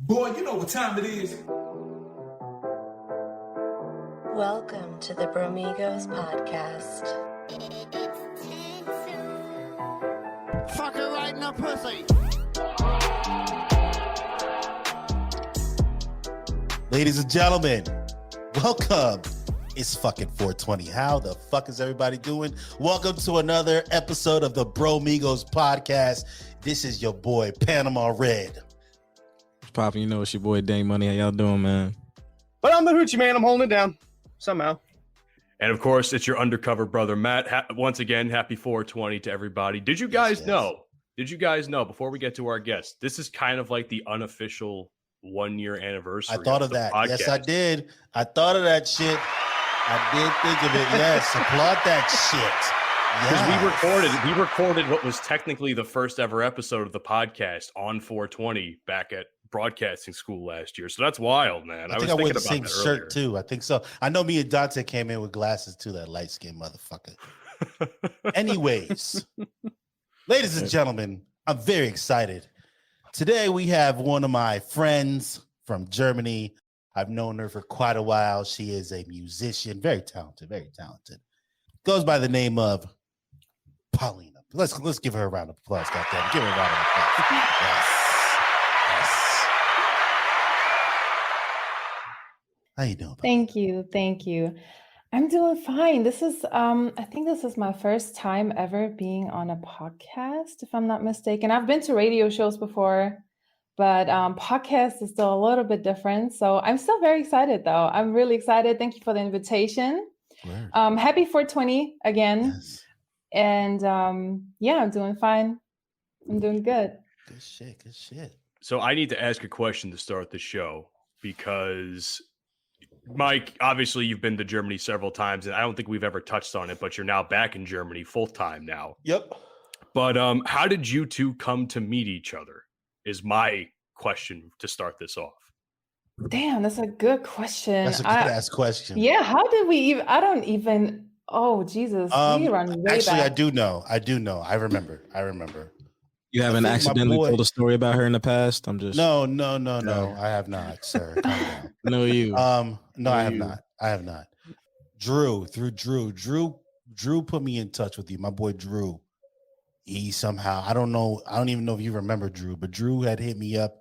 Boy, you know what time it is. Welcome to the Bromigos podcast. Fuck her right in the pussy. Ladies and gentlemen, welcome. It's fucking 420. How the fuck is everybody doing? Welcome to another episode of the Bromigos podcast. This is your boy, Panama Red. Poppin', you know it's your boy Dang Money. How y'all doing, man? But I'm the hoochie man. I'm holding it down somehow. And of course, it's your undercover brother, Matt. Once again, happy 420 to everybody. Did you guys know? Did you guys know, before we get to our guests, this is kind of like the unofficial 1 year anniversary? I thought of that. Podcast. Yes, I did. I thought of that shit. I did think of it. Yes, applaud that shit. Because we recorded what was technically the first ever episode of the podcast on 420 back at broadcasting school last year. So that's wild, man. I think I wore the same shirt too. I think so. I know me and Dante came in with glasses too, that light-skinned motherfucker. Anyways, ladies and gentlemen, I'm very excited. Today we have one of my friends from Germany. I've known her for quite a while. She is a musician, very talented, very talented. Goes by the name of Palina. Let's give her a round of applause, goddamn. Give her a round of applause. Yes. How you doing? Thank you. I'm doing fine. This is I think this is my first time ever being on a podcast, if I'm not mistaken. I've been to radio shows before, but podcast is still a little bit different. So I'm still very excited though. I'm really excited. Thank you for the invitation. Happy 420 again. Yes. And yeah, I'm doing fine. I'm doing good. Good shit. So I need to ask a question to start the show, because Mike, obviously you've been to Germany several times, and I don't think we've ever touched on it, but you're now back in Germany full time now. Yep. But how did you two come to meet each other is my question to start this off. Damn, that's a good question. That's a good ass question. Yeah, how did we even? I don't even. Oh Jesus, we run way actually, back. I do know. I remember. You haven't accidentally told a story about her in the past? I'm just No. I have not, sir. Calm down. No, you. No, I have not. Drew put me in touch with you. My boy Drew. He somehow, I don't even know if you remember Drew, but Drew had hit me up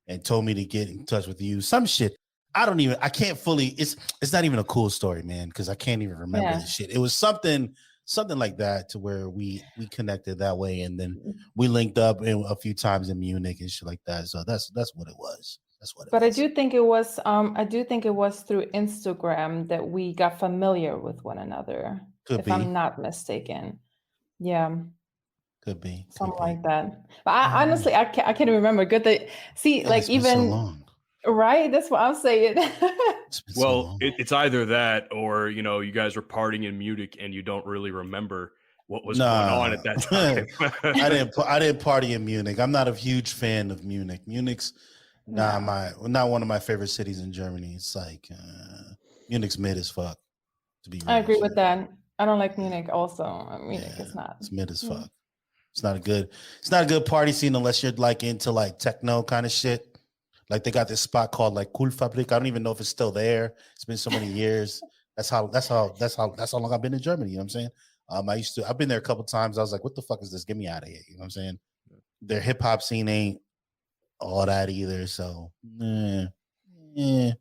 and told me to get in touch with you. Some shit. I can't fully, it's not even a cool story, man, because I can't even remember this shit. It was something like that, to where we connected that way, and then we linked up a few times in Munich and shit like that. So that's what it was. But I do think it was through Instagram that we got familiar with one another. If I'm not mistaken. Yeah. Could be something like that. But I honestly, I can't remember. Good that like even so long. Right. That's what I'm saying. Well, it's either that, or you guys were partying in Munich and you don't really remember what was going on at that time. I didn't party in Munich. I'm not a huge fan of Munich. Munich's not one of my favorite cities in Germany. It's like Munich's mid as fuck. To be I agree with that. I don't like Munich. Also, Munich is not. It's mid as fuck. It's not a good party scene unless you're like into like techno kind of shit. Like they got this spot called like Kulfabrik. I don't even know if it's still there. It's been so many years. That's how long I've been in Germany. You know what I'm saying? I've been there a couple times. I was like, what the fuck is this? Get me out of here. You know what I'm saying? Their hip hop scene ain't all that either. So it is.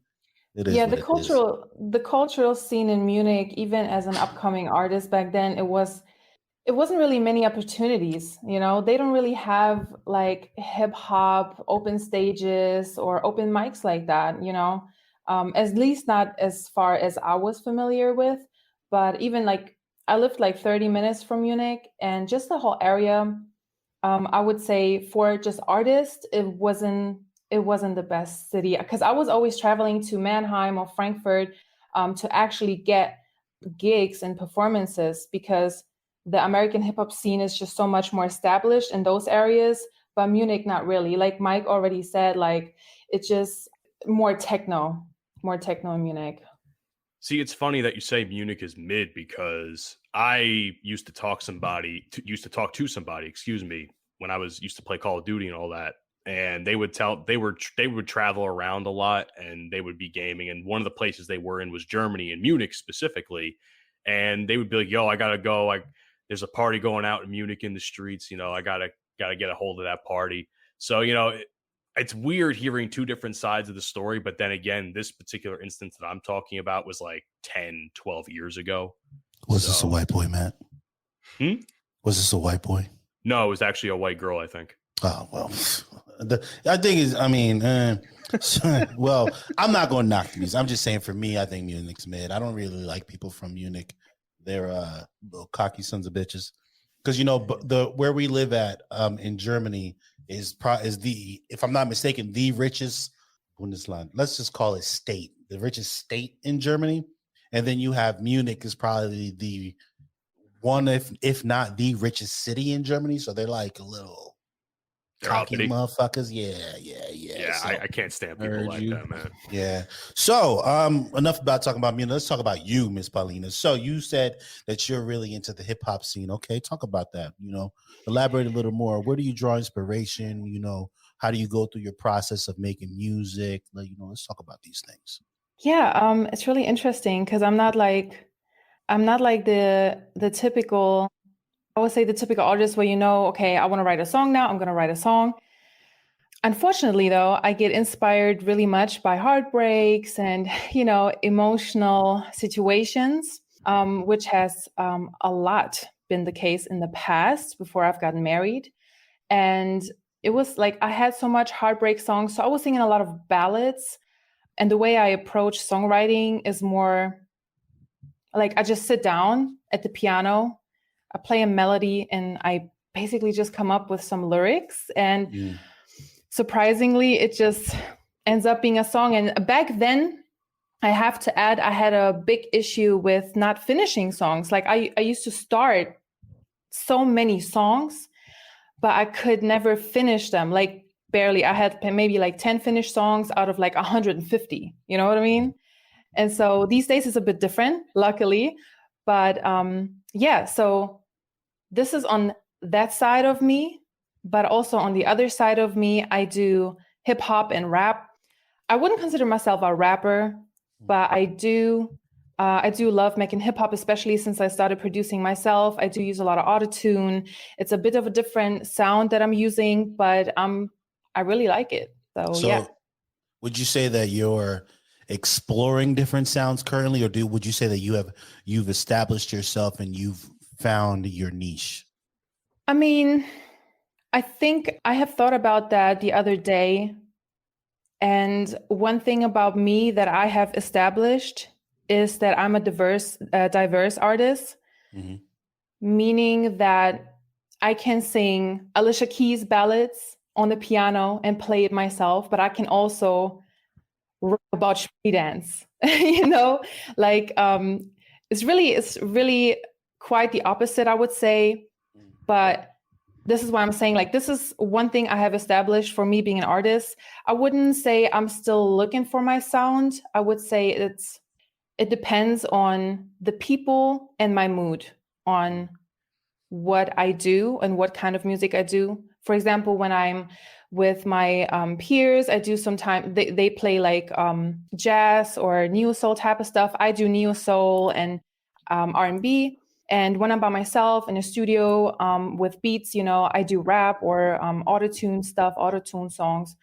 Yeah, the cultural scene in Munich, even as an upcoming artist back then, it wasn't really many opportunities. They don't really have like hip hop open stages or open mics like that, at least not as far as I was familiar with. But even like I lived like 30 minutes from Munich, and just the whole area, I would say for just artists, it wasn't the best city, because I was always traveling to Mannheim or Frankfurt to actually get gigs and performances, because the American hip hop scene is just so much more established in those areas, but Munich, not really. Like Mike already said, like it's just more techno in Munich. See, it's funny that you say Munich is mid, because I used to talk to somebody, when I used to play Call of Duty and all that. and they would travel around a lot, and they would be gaming. And one of the places they were in was Germany, and Munich specifically. And they would be like, "Yo, I gotta go. There's a party going out in Munich in the streets. I gotta get a hold of that party." So it's weird hearing two different sides of the story. But then again, this particular instance that I'm talking about was like 10, 12 years ago. Was this a white boy, Matt? Was this a white boy? No, it was actually a white girl, I think. Oh, well, I think is, I mean, well, I'm not going to knock these. I'm just saying for me, I think Munich's mid. I don't really like people from Munich. They're little cocky sons of bitches. Because, where we live at in Germany is the, if I'm not mistaken, the richest Bundesland. Let's just call it state, the richest state in Germany. And then you have Munich is probably the one, if not the richest city in Germany. So they're like a little cocky motherfuckers. Yeah. So, I can't stand people like that, man. Yeah. So enough about talking about Munich. Let's talk about you, Miss Palina. So you said that you're really into the hip hop scene. Okay, talk about that. Elaborate a little more. Where do you draw inspiration? How do you go through your process of making music? Let's talk about these things. Yeah, it's really interesting because I'm not like the typical, I would say the typical artist where okay, I want to write a song now, I'm going to write a song. Unfortunately, though, I get inspired really much by heartbreaks and, emotional situations, which has a lot been the case in the past before I've gotten married. And it was like I had so much heartbreak songs. So I was singing a lot of ballads. And the way I approach songwriting is more like I just sit down at the piano, I play a melody, and I basically just come up with some lyrics. And surprisingly, it just ends up being a song. And back then, I have to add, I had a big issue with not finishing songs. Like I used to start so many songs, but I could never finish them. Like barely. I had maybe like 10 finished songs out of like 150. You know what I mean? And so these days it's a bit different, luckily. But so this is on that side of me. But also on the other side of me, I do hip hop and rap. I wouldn't consider myself a rapper, but I do love making hip hop, especially since I started producing myself. I do use a lot of autotune. It's a bit of a different sound that I'm using, but I really like it. So yeah. Would you say that you're exploring different sounds currently, or would you say that you've established yourself and you've found your niche? I mean, I think I have thought about that the other day. And one thing about me that I have established is that I'm a diverse artist, meaning that I can sing Alicia Keys ballads on the piano and play it myself, but I can also rap about street dance, it's really quite the opposite, I would say. But this is why I'm saying, like, this is one thing I have established for me being an artist. I wouldn't say I'm still looking for my sound. I would say it depends on the people and my mood on what I do and what kind of music I do. For example, when I'm with my peers, I do sometimes they play like jazz or neo soul type of stuff. I do neo soul and R&B. And when I'm by myself in a studio with beats, I do rap or auto-tune songs.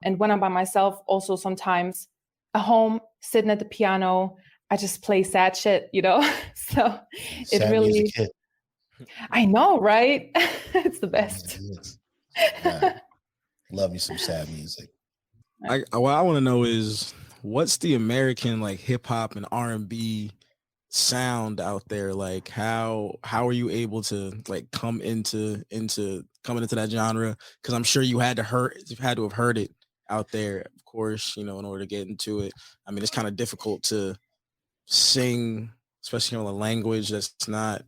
And when I'm by myself, also sometimes at home, sitting at the piano, I just play sad shit, So it sad really, music hit. I know, right? It's the best. Yeah. Love me some sad music. What I want to know is, what's the American like hip hop and R&B sound out there? Like how are you able to like come into that genre? Because I'm sure you had to have heard it out there, of course, in order to get into it. I mean, it's kind of difficult to sing, especially on a language that's not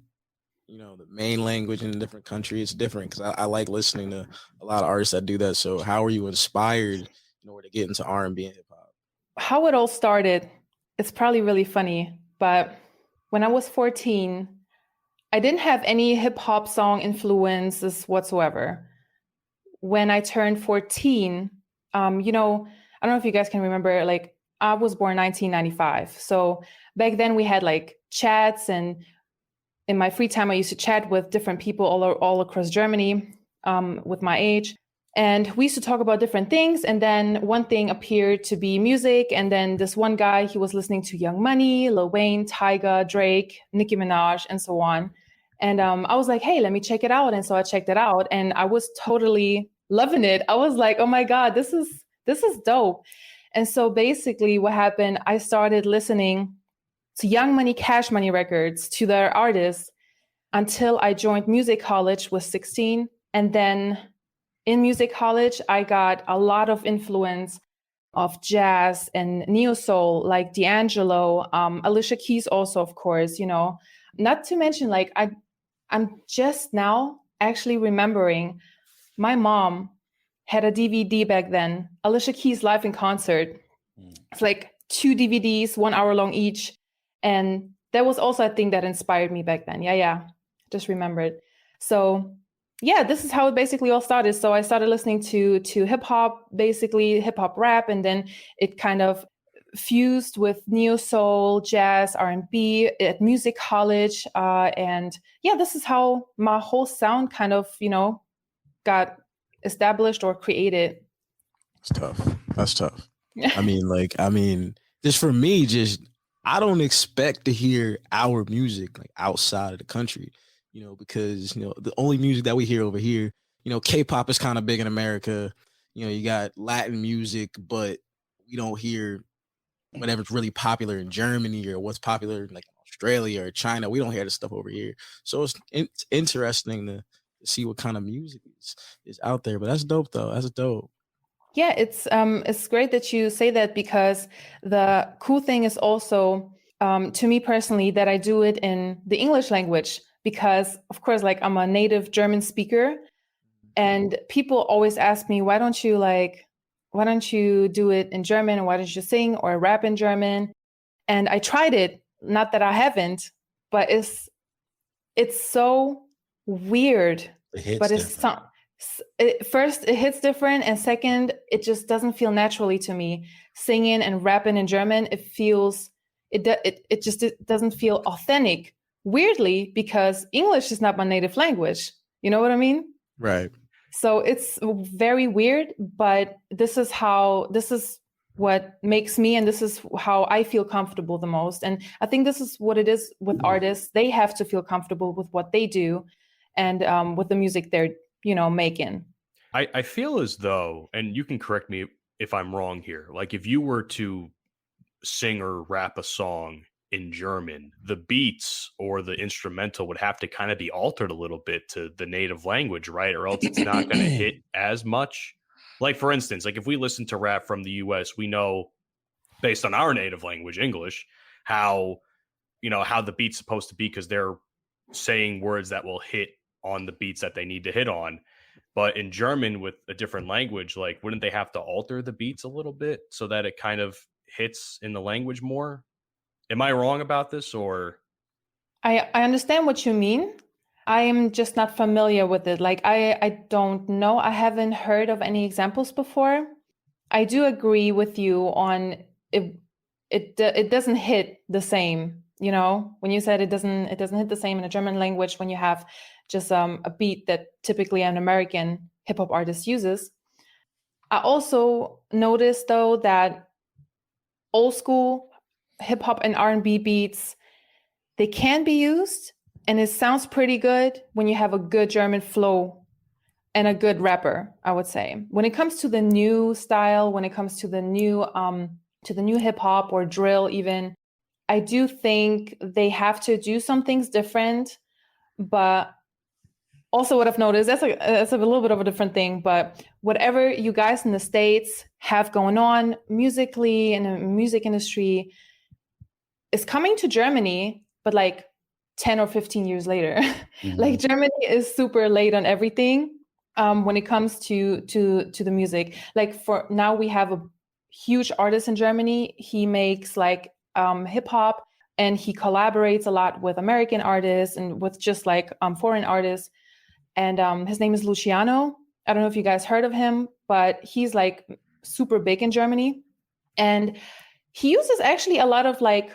the main language in a different country. It's different because I like listening to a lot of artists that do that. So how are you inspired in order to get into R&B and hip hop? How it all started, it's probably really funny, but when I was 14, I didn't have any hip hop song influences whatsoever. when I turned 14, you know, I don't know if you guys can remember, like I was born 1995. So back then we had like chats, and in my free time, I used to chat with different people all across Germany with my age. And we used to talk about different things. And then one thing appeared to be music. And then this one guy, he was listening to Young Money, Lil Wayne, Tyga, Drake, Nicki Minaj, and so on. And I was like, hey, let me check it out. And so I checked it out, and I was totally loving it. I was like, oh my God, this is dope. And so basically what happened, I started listening to Young Money, Cash Money records, to their artists, until I joined music college, was 16. And then in music college, I got a lot of influence of jazz and neo soul, like D'Angelo, Alicia Keys also, of course, you know, not to mention, like, I'm just now actually remembering my mom had a DVD back then, Alicia Keys live in concert. It's like 2 DVDs, 1 hour long each. And that was also a thing that inspired me back then. Yeah. Just remembered. So yeah, this is how it basically all started. So I started listening to hip hop, basically hip hop rap, and then it kind of fused with neo soul, jazz, R&B at music college. And yeah, this is how my whole sound kind of, you know, got established or created. It's tough. That's tough. I mean, just for me, I don't expect to hear our music like outside of the country, you know, because, you know, the only music that we hear over here, you know, K-pop is kind of big in America. You know, you got Latin music, but we don't hear whatever's really popular in Germany or what's popular in like Australia or China. We don't hear this stuff over here. So it's interesting to see what kind of music is out there. But that's dope though. That's dope. Yeah, it's great that you say that, because the cool thing is also, to me personally, that I do it in the English language, because of course, like I'm a native German speaker, and people always ask me, why don't you do it in German, or why don't you sing or rap in German? And I tried it, not that I haven't, but it's so weird. But it's first it hits different, and second, it just doesn't feel naturally to me. Singing and rapping in German, it doesn't feel authentic. Weirdly, because English is not my native language. You know what I mean? Right. So it's very weird, but this is what makes me, and this is how I feel comfortable the most. And I think this is what it is with artists. They have to feel comfortable with what they do, and with the music they're, you know, making. I feel as though, and you can correct me if I'm wrong here, like if you were to sing or rap a song in German, the beats or the instrumental would have to kind of be altered a little bit to the native language, right? Or else it's not going to hit as much. Like, for instance, like if we listen to rap from the US, we know based on our native language, English, how the beat's supposed to be, because they're saying words that will hit on the beats that they need to hit on. But in German, with a different language, like, wouldn't they have to alter the beats a little bit so that it kind of hits in the language more? Am I wrong about this, or? I understand what you mean. I am just not familiar with it. Like, I don't know. I haven't heard of any examples before. I do agree with you on it doesn't hit the same, you know, when you said it doesn't hit the same in a German language when you have just a beat that typically an American hip hop artist uses. I also noticed though that old school hip hop and R&B beats, they can be used, and it sounds pretty good when you have a good German flow and a good rapper, I would say. When it comes to the new style, when it comes to the new hip hop or drill even, I do think they have to do some things different. But also what I've noticed, that's a little bit of a different thing, but whatever you guys in the States have going on musically in the music industry is coming to Germany, but like 10 or 15 years later. Mm-hmm. Like, Germany is super late on everything when it comes to the music. Like, for now, we have a huge artist in Germany. He makes like hip hop, and he collaborates a lot with American artists and with just like foreign artists. And his name is Luciano. I don't know if you guys heard of him, but he's like super big in Germany. And he uses actually a lot of like,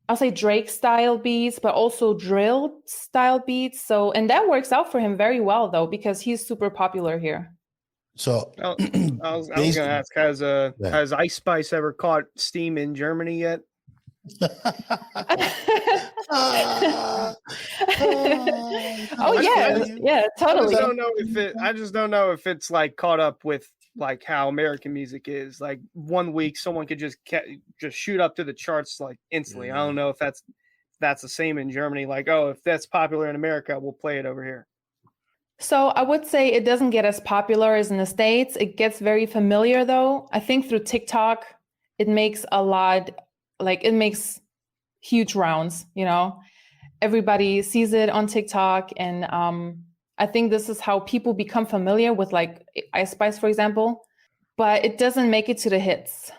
I'll say Drake style beats, but also drill style beats. So, and that works out for him very well though, because he's super popular here. So I was going to ask, has Ice Spice ever caught steam in Germany yet? Oh yeah, totally. I just don't know if it's like caught up with like how American music is. Like one week, someone could just shoot up to the charts like instantly. I don't know if that's the same in Germany. Like, oh, if that's popular in America, we'll play it over here. So I would say it doesn't get as popular as in the States. It gets very familiar though. I think through TikTok, it makes huge rounds, you know. Everybody sees it on TikTok, and I think this is how people become familiar with like Ice Spice, for example, but it doesn't make it to the hits.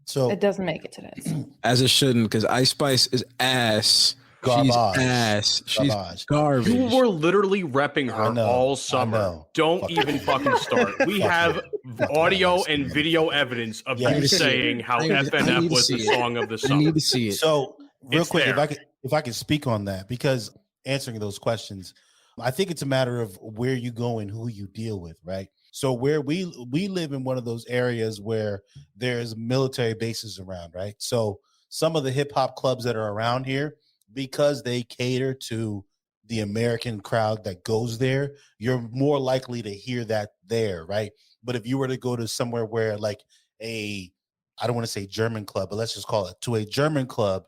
So it doesn't make it to the hits. As it shouldn't, because Ice Spice is ass. Garbage. She's ass. She's garbage. You were literally repping her all summer. Don't even fucking start. We have audio and video evidence of you saying how FNF was the song of the summer. I need to see it. So real quick, if I could speak on that, because answering those questions, I think it's a matter of where you go and who you deal with, right? So where we live in one of those areas where there's military bases around, right? So some of the hip hop clubs that are around here, because they cater to the American crowd that goes there, you're more likely to hear that there, right? But if you were to go to somewhere where like I don't want to say German club, but let's just call it to a German club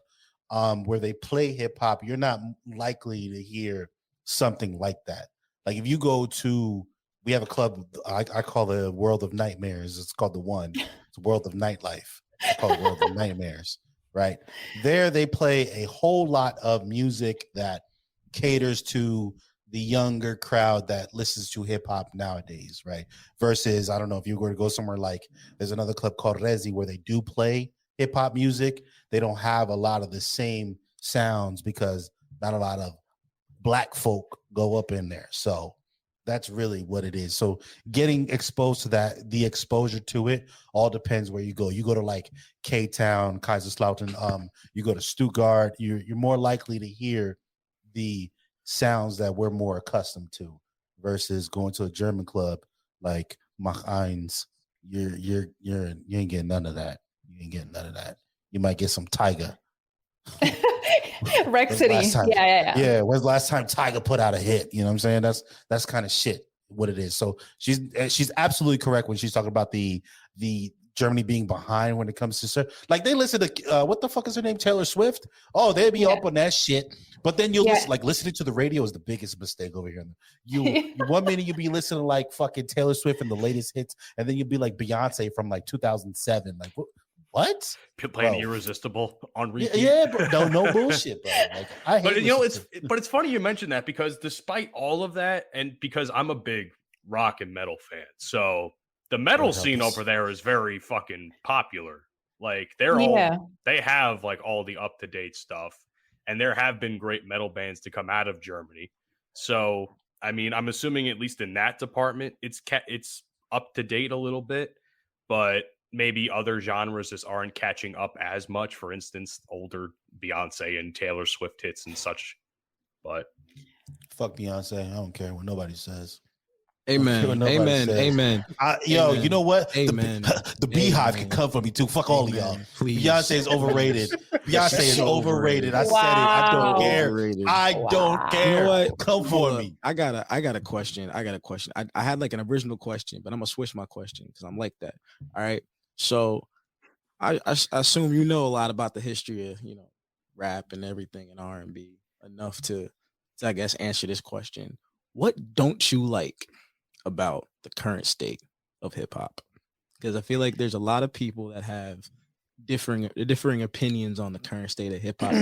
where they play hip hop, you're not likely to hear something like that. Like if you go to, we have a club, I call it World of Nightmares. It's called The One. It's World of Nightlife. I call it World of Nightmares. Right there, they play a whole lot of music that caters to the younger crowd that listens to hip hop nowadays, right? Versus, I don't know if you were to go somewhere like there's another club called Resi where they do play hip hop music. They don't have a lot of the same sounds because not a lot of black folk go up in there. So that's really what it is. So getting exposed to that, the exposure to it all depends where you go. You go to like K-Town, Kaiserslautern, you go to Stuttgart, you're more likely to hear the sounds that we're more accustomed to versus going to a German club like Mach 1. You ain't getting none of that. You ain't getting none of that. You might get some Tiger. Rec City. Yeah. When's the last time Tiger put out a hit? You know what I'm saying? That's kind of shit what it is. So she's absolutely correct when she's talking about the Germany being behind when it comes to like they listen to what the fuck is her name? Taylor Swift. Oh, they'd be up on that shit. But then you'll listen, like listening to the radio is the biggest mistake over here. You 1 minute you'll be listening to like fucking Taylor Swift and the latest hits, and then you'll be like Beyonce from like 2007. Like what? Playing Irresistible on repeat. Yeah, bro. No bullshit, bro. Like, I hate but you know, it's funny you mentioned that because despite all of that, and because I'm a big rock and metal fan, so the metal scene over there is very fucking popular. Like they have like all the up to date stuff, and there have been great metal bands to come out of Germany. So I mean, I'm assuming at least in that department, it's up to date a little bit, but maybe other genres just aren't catching up as much. For instance, older Beyonce and Taylor Swift hits and such. But fuck Beyonce. I don't care what nobody says. Amen. Amen. You know what? Amen. The Beehive can come for me too. Fuck all of y'all. Please. Beyonce is overrated. Beyonce is overrated. I said it. I don't care. I don't care. You know what? Come for me. I got a question. I had like an original question, but I'm gonna switch my question because I'm like that. All right. So I assume you know a lot about the history of rap and everything and R&B enough to I guess answer this question. What don't you like about the current state of hip hop? Because I feel like there's a lot of people that have differing opinions on the current state of hip hop,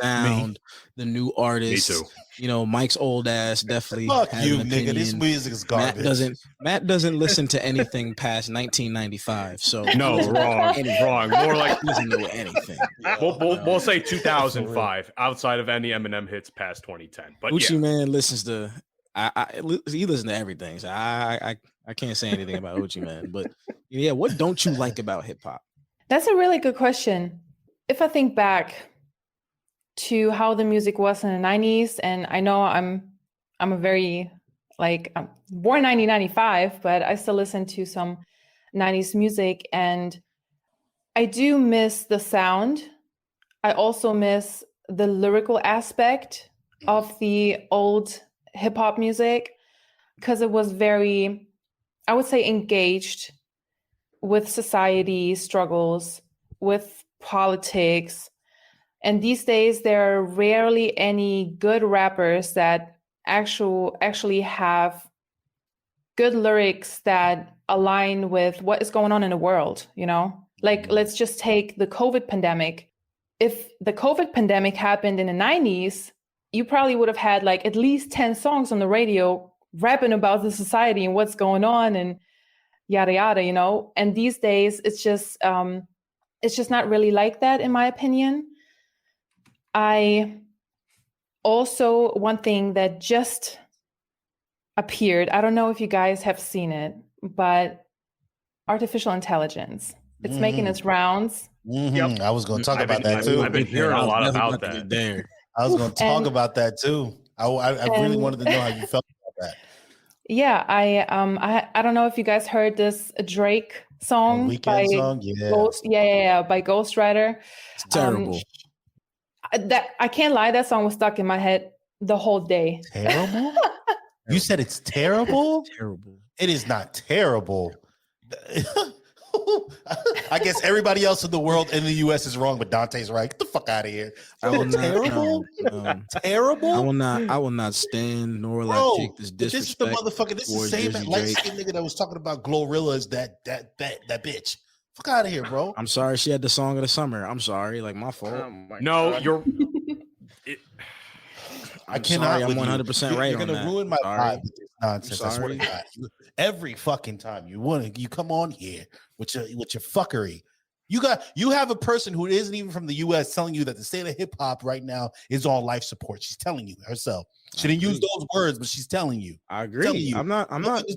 sound, the new artists. Me too. Mike's old ass definitely. Fuck you, nigga. This music is garbage. Matt doesn't listen to anything past 1995. So no, wrong. More like doesn't know anything. We'll say 2005. Outside of any Eminem hits past 2010, but Gucci Man listens to You listen to everything, so I can't say anything about Ochi, man. But yeah, what don't you like about hip hop? That's a really good question. If I think back to how the music was in the 90s, and I know I'm a very I'm born 1995, but I still listen to some 90s music, and I do miss the sound. I also miss the lyrical aspect of the old hip hop music, because it was very, I would say, engaged with society struggles, with politics. And these days, there are rarely any good rappers that actually have good lyrics that align with what is going on in the world, you know? Like, let's just take the COVID pandemic. If the COVID pandemic happened in the 90s, you probably would have had like at least 10 songs on the radio rapping about the society and what's going on and yada yada, you know? And these days it's just not really like that, in my opinion. One thing that just appeared, I don't know if you guys have seen it, but artificial intelligence. It's making its rounds. Yep. I was going to talk about that too. I've been hearing a lot about that. There. I was going to talk about that too. I really wanted to know how you felt about that. Yeah, I don't know if you guys heard this Drake song by Ghostwriter. It's terrible. That I can't lie, that song was stuck in my head the whole day. Terrible? You said it's terrible? It's terrible. It is not terrible. I guess everybody else in the world in the US is wrong, but Dante's right. Get the fuck out of here. Terrible? Terrible? I will not stand nor will I take this disrespect. This is the motherfucker. This is the same light-skinned nigga that was talking about Glorilla as that bitch. Fuck out of here, bro. I'm sorry she had the song of the summer. I'm sorry, like my fault. You're. I cannot. I'm 100% right. You're gonna ruin my vibe with this nonsense. I swear to God. Every fucking time you come on here with your fuckery. You have a person who isn't even from the US telling you that the state of hip hop right now is on life support. She's telling you herself. She didn't use those words, but she's telling you. I agree. I'm not doubting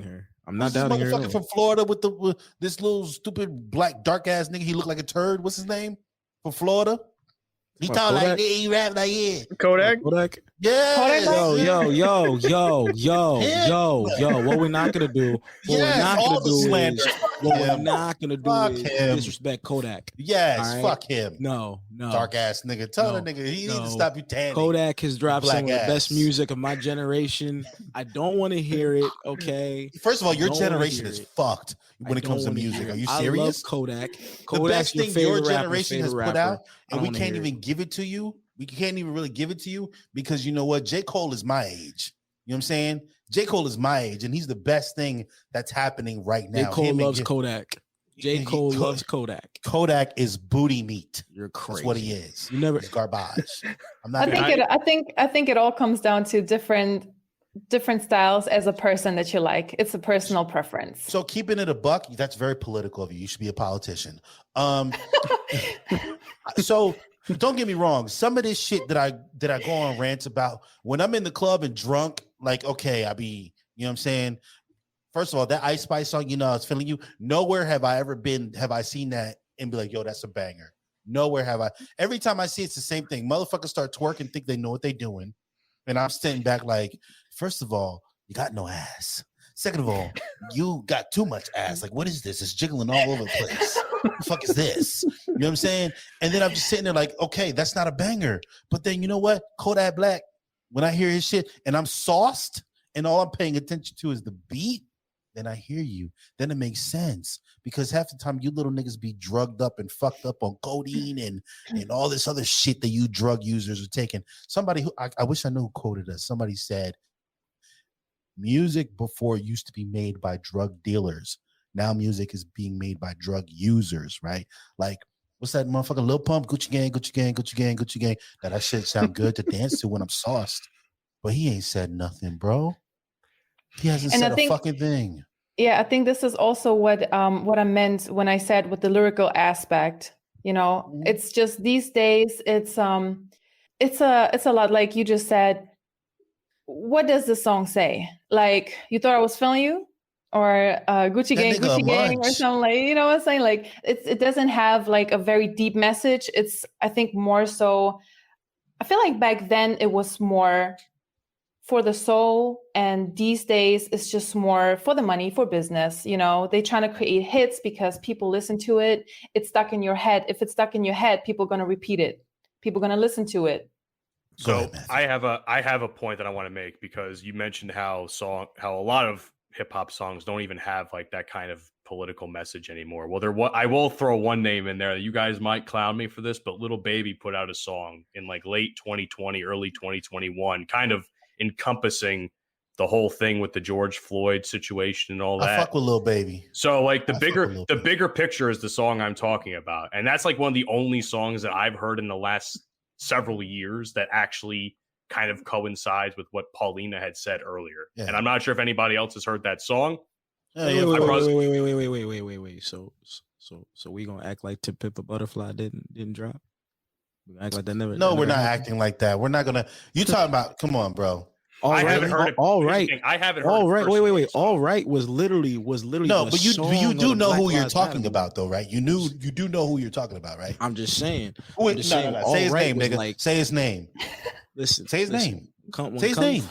her. I'm not doubting her. Motherfucker from Florida with this little stupid black dark ass nigga. He looked like a turd. What's his name? From Florida. He talk like that. He rap like Kodak. Yeah. Yo. What we're not gonna do. What we're not gonna do is disrespect Kodak. Yes, right? Fuck him. No. Dark ass nigga. Tell the nigga he needs to stop you tanning. Kodak has dropped some of the best music of my generation. I don't want to hear it. Okay. First of all, your generation is fucked when it comes to music. Are you serious? I love Kodak. The best thing your generation has put out, and we can't even give it to you. We can't even really give it to you because you know what? J. Cole is my age. You know what I'm saying? J. Cole is my age, and he's the best thing that's happening right now. J. Cole loves Kodak. J. Cole loves Kodak. Kodak is booty meat. You're crazy. That's what he is. It's garbage. I think it all comes down to different styles as a person that you like. It's a personal preference. So keeping it a buck, that's very political of you. You should be a politician. So don't get me wrong. Some of this shit that I go on rants about when I'm in the club and drunk, like, okay, I be, you know what I'm saying? First of all, that Ice Spice song, you know, I was feeling you. Nowhere have I seen that and be like, yo, that's a banger. Nowhere have I. Every time I see it's the same thing. Motherfuckers start twerking, think they know what they're doing. And I'm sitting back like, first of all, you got no ass. Second of all, you got too much ass. Like, what is this? It's jiggling all over the place. What the fuck is this? You know what I'm saying? And then I'm just sitting there like, okay, that's not a banger. But then you know what? Kodak Black, when I hear his shit and I'm sauced and all I'm paying attention to is the beat, then I hear you. Then it makes sense. Because half the time you little niggas be drugged up and fucked up on codeine and all this other shit that you drug users are taking. Somebody who I wish I knew who quoted us. Somebody said, music before used to be made by drug dealers. Now music is being made by drug users, right? Like, what's that motherfucker? Lil Pump, Gucci Gang, Gucci Gang, Gucci Gang, Gucci Gang. That shit sound good to dance to when I'm sauced. But he ain't said nothing, bro. He hasn't said a fucking thing. Yeah, I think this is also what I meant when I said with the lyrical aspect. You know, it's just these days, it's it's a lot. Like you just said, what does the song say? Like, you thought I was feeling you, or Gucci That gang, nigga a Gucci gang, or munch. something, like, you know what I'm saying? Like, it doesn't have like a very deep message. It's, I think, more so. I feel like back then it was more for the soul, and these days it's just more for the money, for business. You know, they trying to create hits because people listen to it. It's stuck in your head. If it's stuck in your head, people are gonna repeat it. People are gonna listen to it. So Go ahead, Matthew. I have a point that I want to make, because you mentioned how a lot of hip hop songs don't even have like that kind of political message anymore. Well, I will throw one name in there. You guys might clown me for this, but Lil Baby put out a song in like late 2020, early 2021, kind of encompassing the whole thing with the George Floyd situation and all that. I fuck with Lil Baby. So like the bigger picture is the song I'm talking about. And that's like one of the only songs that I've heard in the last several years that actually kind of coincides with what Palina had said earlier. Yeah. And I'm not sure if anybody else has heard that song. Wait. So we gonna act like Tip Pip a Butterfly didn't drop? We gonna act like that never. No, we're never not happened? acting like that. We're not gonna. You talking about? Come on, bro. I haven't heard it. All right. I haven't heard All it right. personally, Wait. so. All right was literally. No, the but you song do of know the who Black you're Lives talking Matter about, though, right? You do know who you're talking about, right? I'm just saying. Wait, I'm just no. saying, Say his All Right name, was nigga. like- Say his name. Listen. Say his name. When Say his name.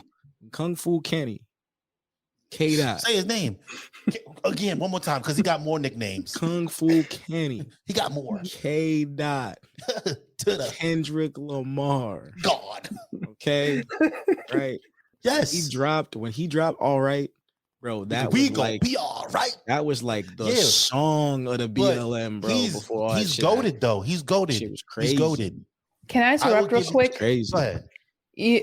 Kung Fu Kenny. K. Dot. Say his name again one more time, because he got more nicknames. Kung Fu Kenny. He got more. K. Dot. To the Kendrick Lamar. God. Okay. Right. Yes. When he dropped All Right, bro, that we was gonna like be all right. that was like the Yeah. song of the But BLM, bro. He's before all that he's shit goaded happened. though. He's goaded. Shit was crazy. He's goaded. Can I I interrupt will real give you- quick? Crazy. Go ahead.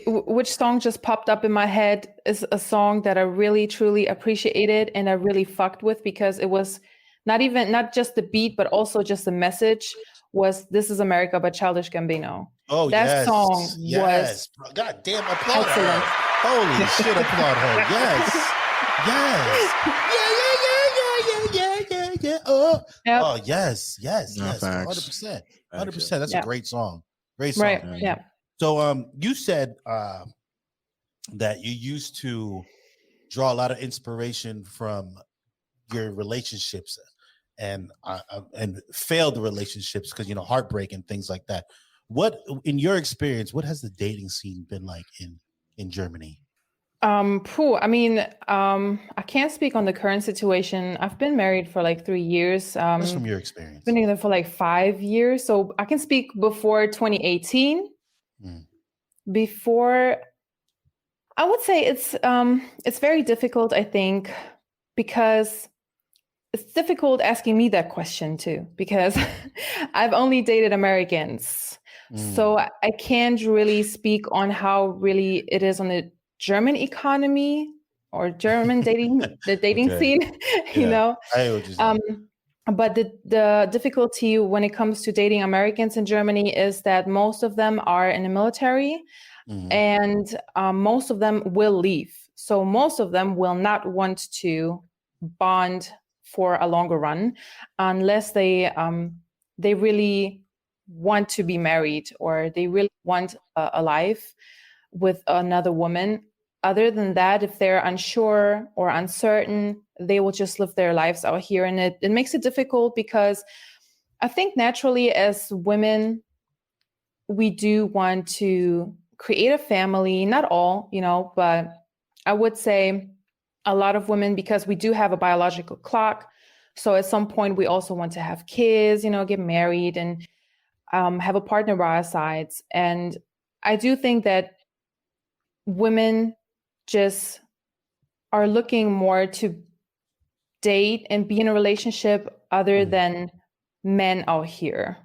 Which song just popped up in my head is a song that I really truly appreciated and I really fucked with, because it was not just the beat, but also just the message, was "This Is America" by Childish Gambino. Oh, That yes. song Yes. God damn, applaud excellent. her. Holy shit, applaud her. Yes. Yes. Yeah. Oh, Yep. oh yes. No, facts. 100%. Facts, 100%. That's yeah. a great song. Great song. Right. Yeah. So you said that you used to draw a lot of inspiration from your relationships and failed relationships, because heartbreak and things like that. What, in your experience, what has the dating scene been like in Germany? I mean, I can't speak on the current situation. I've been married for like 3 years. That's from your experience. Been together for like 5 years, so I can speak before 2018. Before, I would say it's very difficult, I think, because it's difficult asking me that question too, because I've only dated Americans. So I can't really speak on how really it is on the German economy or German dating Okay. scene, you know. I hear what you're saying. But the difficulty when it comes to dating Americans in Germany is that most of them are in the military, and most of them will leave. So most of them will not want to bond for a longer run unless they really want to be married, or they really want a life with another woman. Other than that, if they're unsure or uncertain, they will just live their lives out here. And it makes it difficult, because I think naturally as women, we do want to create a family. Not all, but I would say a lot of women, because we do have a biological clock. So at some point we also want to have kids, get married and have a partner by our sides. And I do think that women just are looking more to date and be in a relationship other than men out here.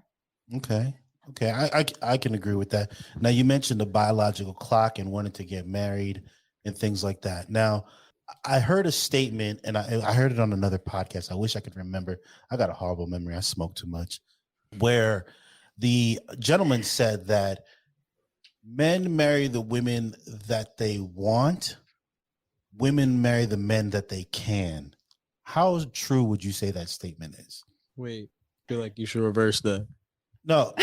Okay. I can agree with that. Now, you mentioned the biological clock and wanting to get married and things like that. Now, I heard a statement, and I heard it on another podcast. I wish I could remember. I got a horrible memory. I smoke too much. Where the gentleman said that men marry the women that they want, women marry the men that they can. How true would you say that statement is? Wait, feel like you should reverse that. No.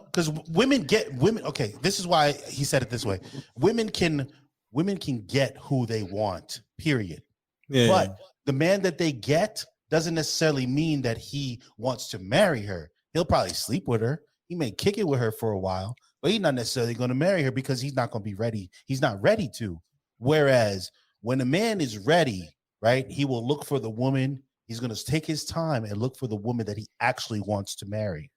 Because women get women. Okay, this is why he said it this way. Women can get who they want. Period. Yeah. But the man that they get doesn't necessarily mean that he wants to marry her. He'll probably sleep with her. He may kick it with her for a while, but he's not necessarily going to marry her because he's not going to be ready. He's not ready to. Whereas when a man is ready, right, he will look for the woman. He's going to take his time and look for the woman that he actually wants to marry,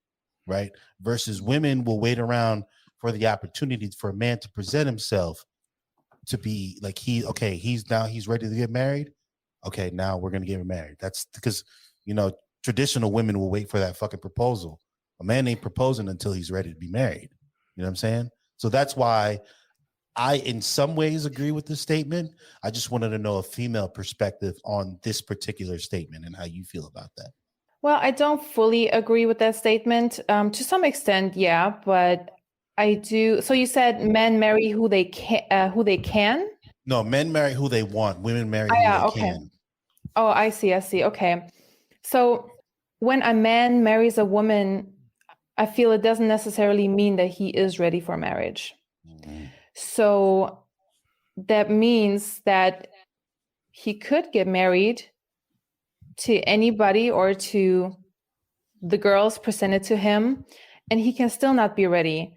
right? Versus women will wait around for the opportunity for a man to present himself to be like he's ready to get married. Okay, now we're going to get married. That's because, traditional women will wait for that fucking proposal. A man ain't proposing until he's ready to be married. You know what I'm saying? So that's why I, in some ways, agree with this statement. I just wanted to know a female perspective on this particular statement and how you feel about that. Well, I don't fully agree with that statement. To some extent, yeah, but I do. So you said men marry who they can. Who they can? No, men marry who they want. Women marry who they can. Oh, I see. Okay. So when a man marries a woman, I feel it doesn't necessarily mean that he is ready for marriage. Mm-hmm. So that means that he could get married to anybody or to the girls presented to him, and he can still not be ready.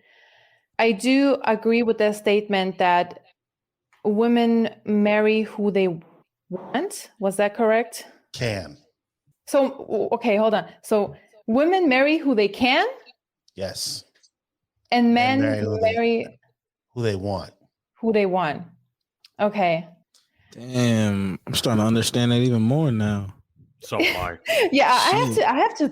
I do agree with that statement that women marry who they want. Was that correct? Can. So, okay, hold on. So women marry who they can? Yes. And men marry who they want. Who they want. Okay. Damn, I'm starting to understand that even more now. So am I. Yeah, I have to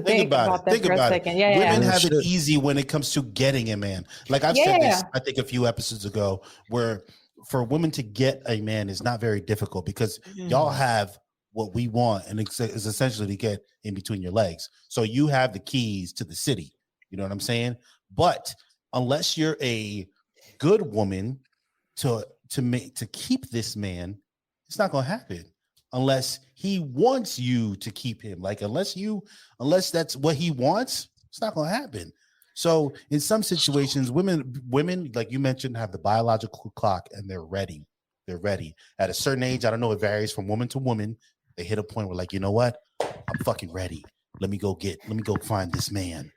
think about that for a second. Yeah, women have it easy when it comes to getting a man. Like I've said this, I think a few episodes ago, where for women to get a man is not very difficult because y'all have what we want, and it's essentially to get in between your legs. So you have the keys to the city. You know what I'm saying? But unless you're a good woman to keep this man, it's not going to happen. Unless he wants you to keep him, like unless that's what he wants, it's not going to happen. So in some situations, women, like you mentioned, have the biological clock and they're ready. They're ready at a certain age. I don't know. It varies from woman to woman. They hit a point where like, you know what? I'm fucking ready. Let me go find this man.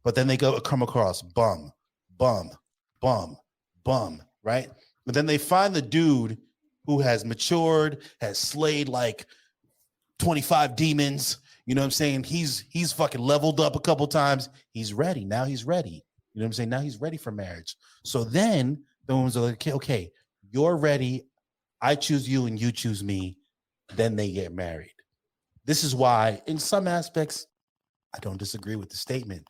But then they come across bum, right? But then they find the dude who has matured, has slayed like 25 demons. You know what I'm saying? He's fucking leveled up a couple times. He's ready. Now he's ready. You know what I'm saying? Now he's ready for marriage. So then the woman's like, okay, you're ready. I choose you and you choose me. Then they get married. This is why, in some aspects, I don't disagree with the statement.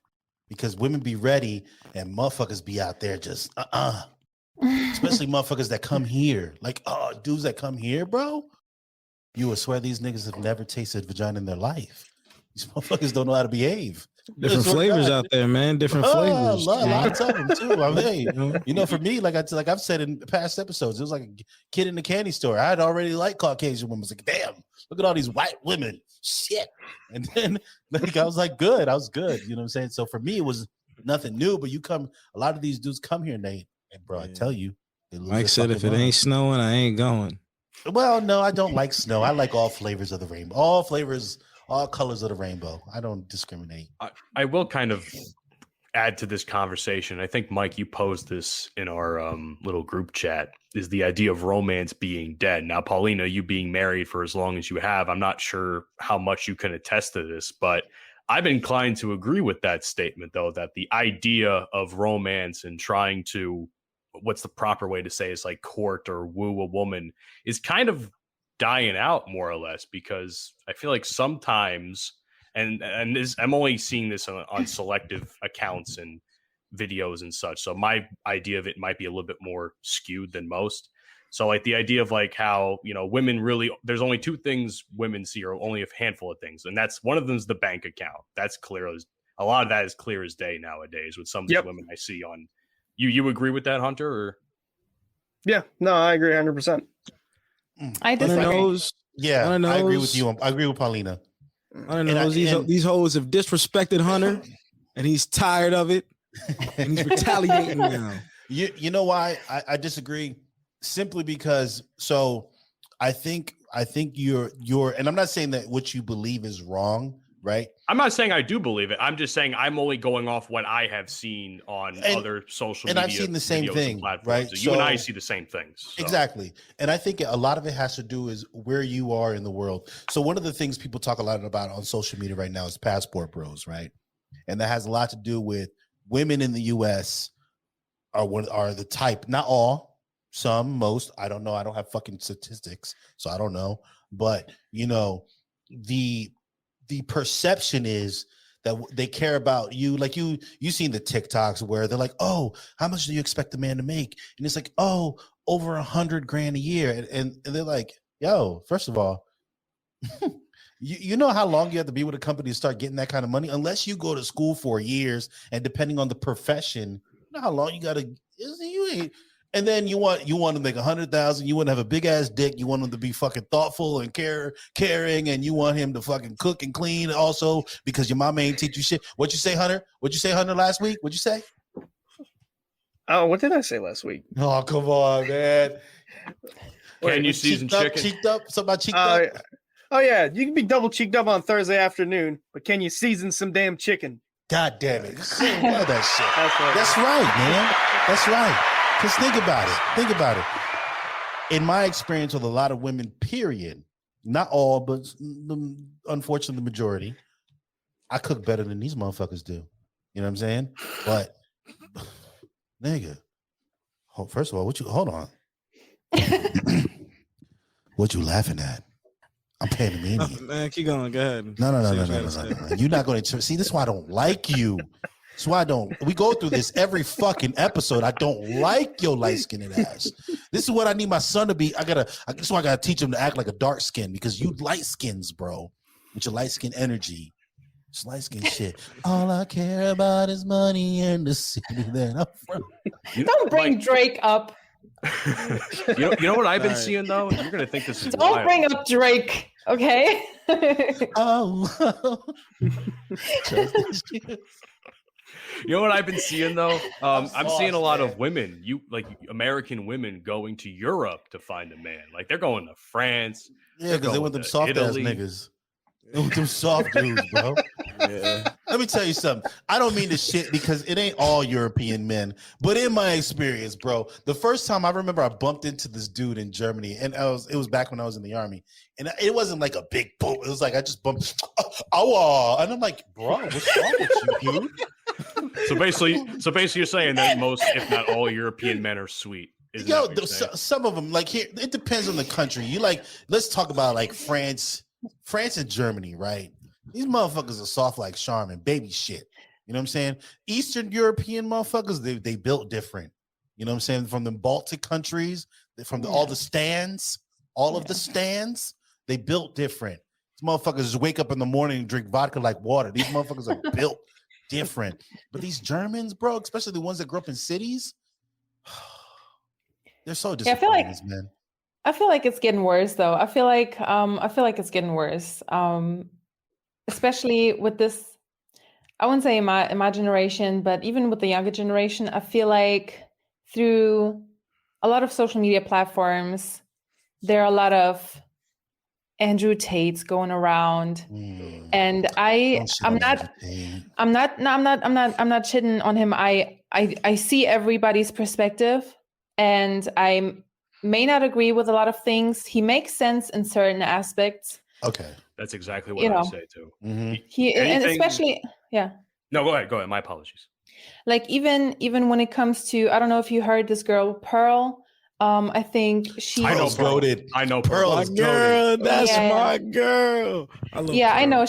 Because women be ready and motherfuckers be out there just especially motherfuckers that come here. Like, dudes that come here, bro. You would swear these niggas have never tasted vagina in their life. These motherfuckers don't know how to behave. Different flavors out there, man. Different flavors. Lots of them too. I mean, for me, like I've said in past episodes, it was like a kid in the candy store. I had already liked Caucasian women. I was like, damn, look at all these white women. Shit. And then like I was like, good. I was good. You know what I'm saying? So for me, it was nothing new. But a lot of these dudes come here, Nate. And bro, I tell you, Mike said, if it ain't snowing, I ain't going. Well, no, I don't like snow. I like all flavors of the rainbow. All flavors, all colors of the rainbow. I don't discriminate. I will kind of add to this conversation. I think, Mike, you posed this in our little group chat, is the idea of romance being dead. Now, Paulina, you being married for as long as you have, I'm not sure how much you can attest to this, but I'm inclined to agree with that statement, though, that the idea of romance and trying to, what's the proper way to say, is like court or woo a woman is kind of dying out more or less, because I feel like sometimes, and I'm only seeing this on selective accounts and videos and such, so my idea of it might be a little bit more skewed than most. So like the idea of like how, women really, there's only two things women see, or only a handful of things, and that's one of them is the bank account. That's clear as a lot of that is clear as day nowadays with some of these women I see on. You agree with that, Hunter? Or? Yeah, no, I agree 100%. I disagree. Yeah, I agree with you. I agree with Paulina. I don't know. These hoes have disrespected Hunter, and he's tired of it, and he's retaliating now. You know why I disagree? Simply because I think you're and I'm not saying that what you believe is wrong, right? I'm not saying I do believe it. I'm just saying I'm only going off what I have seen on other social media. And I've seen the same thing, right? So you and I see the same things. So. Exactly. And I think a lot of it has to do is where you are in the world. So one of the things people talk a lot about on social media right now is passport bros, right? And that has a lot to do with women in the US are the type, not all, some, most, I don't know. I don't have fucking statistics, so I don't know. But, you know, the perception is that they care about you. Like you seen the TikToks where they're like, oh, how much do you expect the man to make? And it's like, oh, over $100,000 a year. And they're like, yo, first of all, you know how long you have to be with a company to start getting that kind of money? Unless you go to school for years, and depending on the profession, you know how long you gotta. And then you want to make 100,000. You want to have a big ass dick. You want him to be fucking thoughtful and caring, and you want him to fucking cook and clean also because your mama ain't teach you shit. What you say, Hunter? What'd you say, Hunter, last week? What'd you say? Oh, what did I say last week? Oh, come on, man. Can you season chicken? Cheeked up? Something about cheeked up? Oh yeah, you can be double cheeked up on Thursday afternoon, but can you season some damn chicken? God damn it! Love that shit. That's right, man. That's right. Because think about it. In my experience with a lot of women, period, not all, but unfortunately the majority, I cook better than these motherfuckers do. You know what I'm saying? But nigga, first of all, hold on. What you laughing at? I'm Panamanian. Man, keep going. Go ahead. No. You're not going to see. This is why I don't like you. That's why I don't. We go through this every fucking episode. I don't like your light skinned ass. This is what I need my son to be. That's why I gotta teach him to act like a dark skin because you light skins, bro, with your light skin energy. It's light skin shit. All I care about is money and the city that I'm from. Don't bring Drake up. You know what I've been seeing though? You're gonna think this is Don't wild. bring up Drake, okay? Oh. You know what I've been seeing though? I'm seeing a lot of women, American women, going to Europe to find a man. Like they're going to France. Yeah, because they want them soft ass niggas. They want them soft dudes, bro. Yeah. Let me tell you something. I don't mean to shit because it ain't all European men, but in my experience, bro, the first time I remember I bumped into this dude in Germany, and it was back when I was in the army, and it wasn't like a big boom. It was like I just bumped, and I'm like, bro, what's wrong with you, dude? So basically, you're saying that most, if not all, European men are sweet. Yo, some of them, like here, it depends on the country. Let's talk about like France and Germany, right? These motherfuckers are soft like Charmin, baby shit. You know what I'm saying? Eastern European motherfuckers, they built different. You know what I'm saying? From the Baltic countries, from all the stands, of the stands, they built different. These motherfuckers just wake up in the morning and drink vodka like water. These motherfuckers are built different. But these Germans, bro, especially the ones that grew up in cities, they're so disappointing, man. I feel like it's getting worse, though. I feel like it's getting worse, especially with this. I wouldn't say in my generation, but even with the younger generation, I feel like through a lot of social media platforms, there are a lot of Andrew Tates going around, and I'm not shitting on him. I see everybody's perspective, and I may not agree with a lot of things. He makes sense in certain aspects. Okay, that's exactly what I say too. Mm-hmm. And especially, yeah. No, go ahead. My apologies. Like even when it comes to, I don't know if you heard this girl Pearl. I think she. I know goated. I know Pearl my is girl. goated. That's my girl. I know.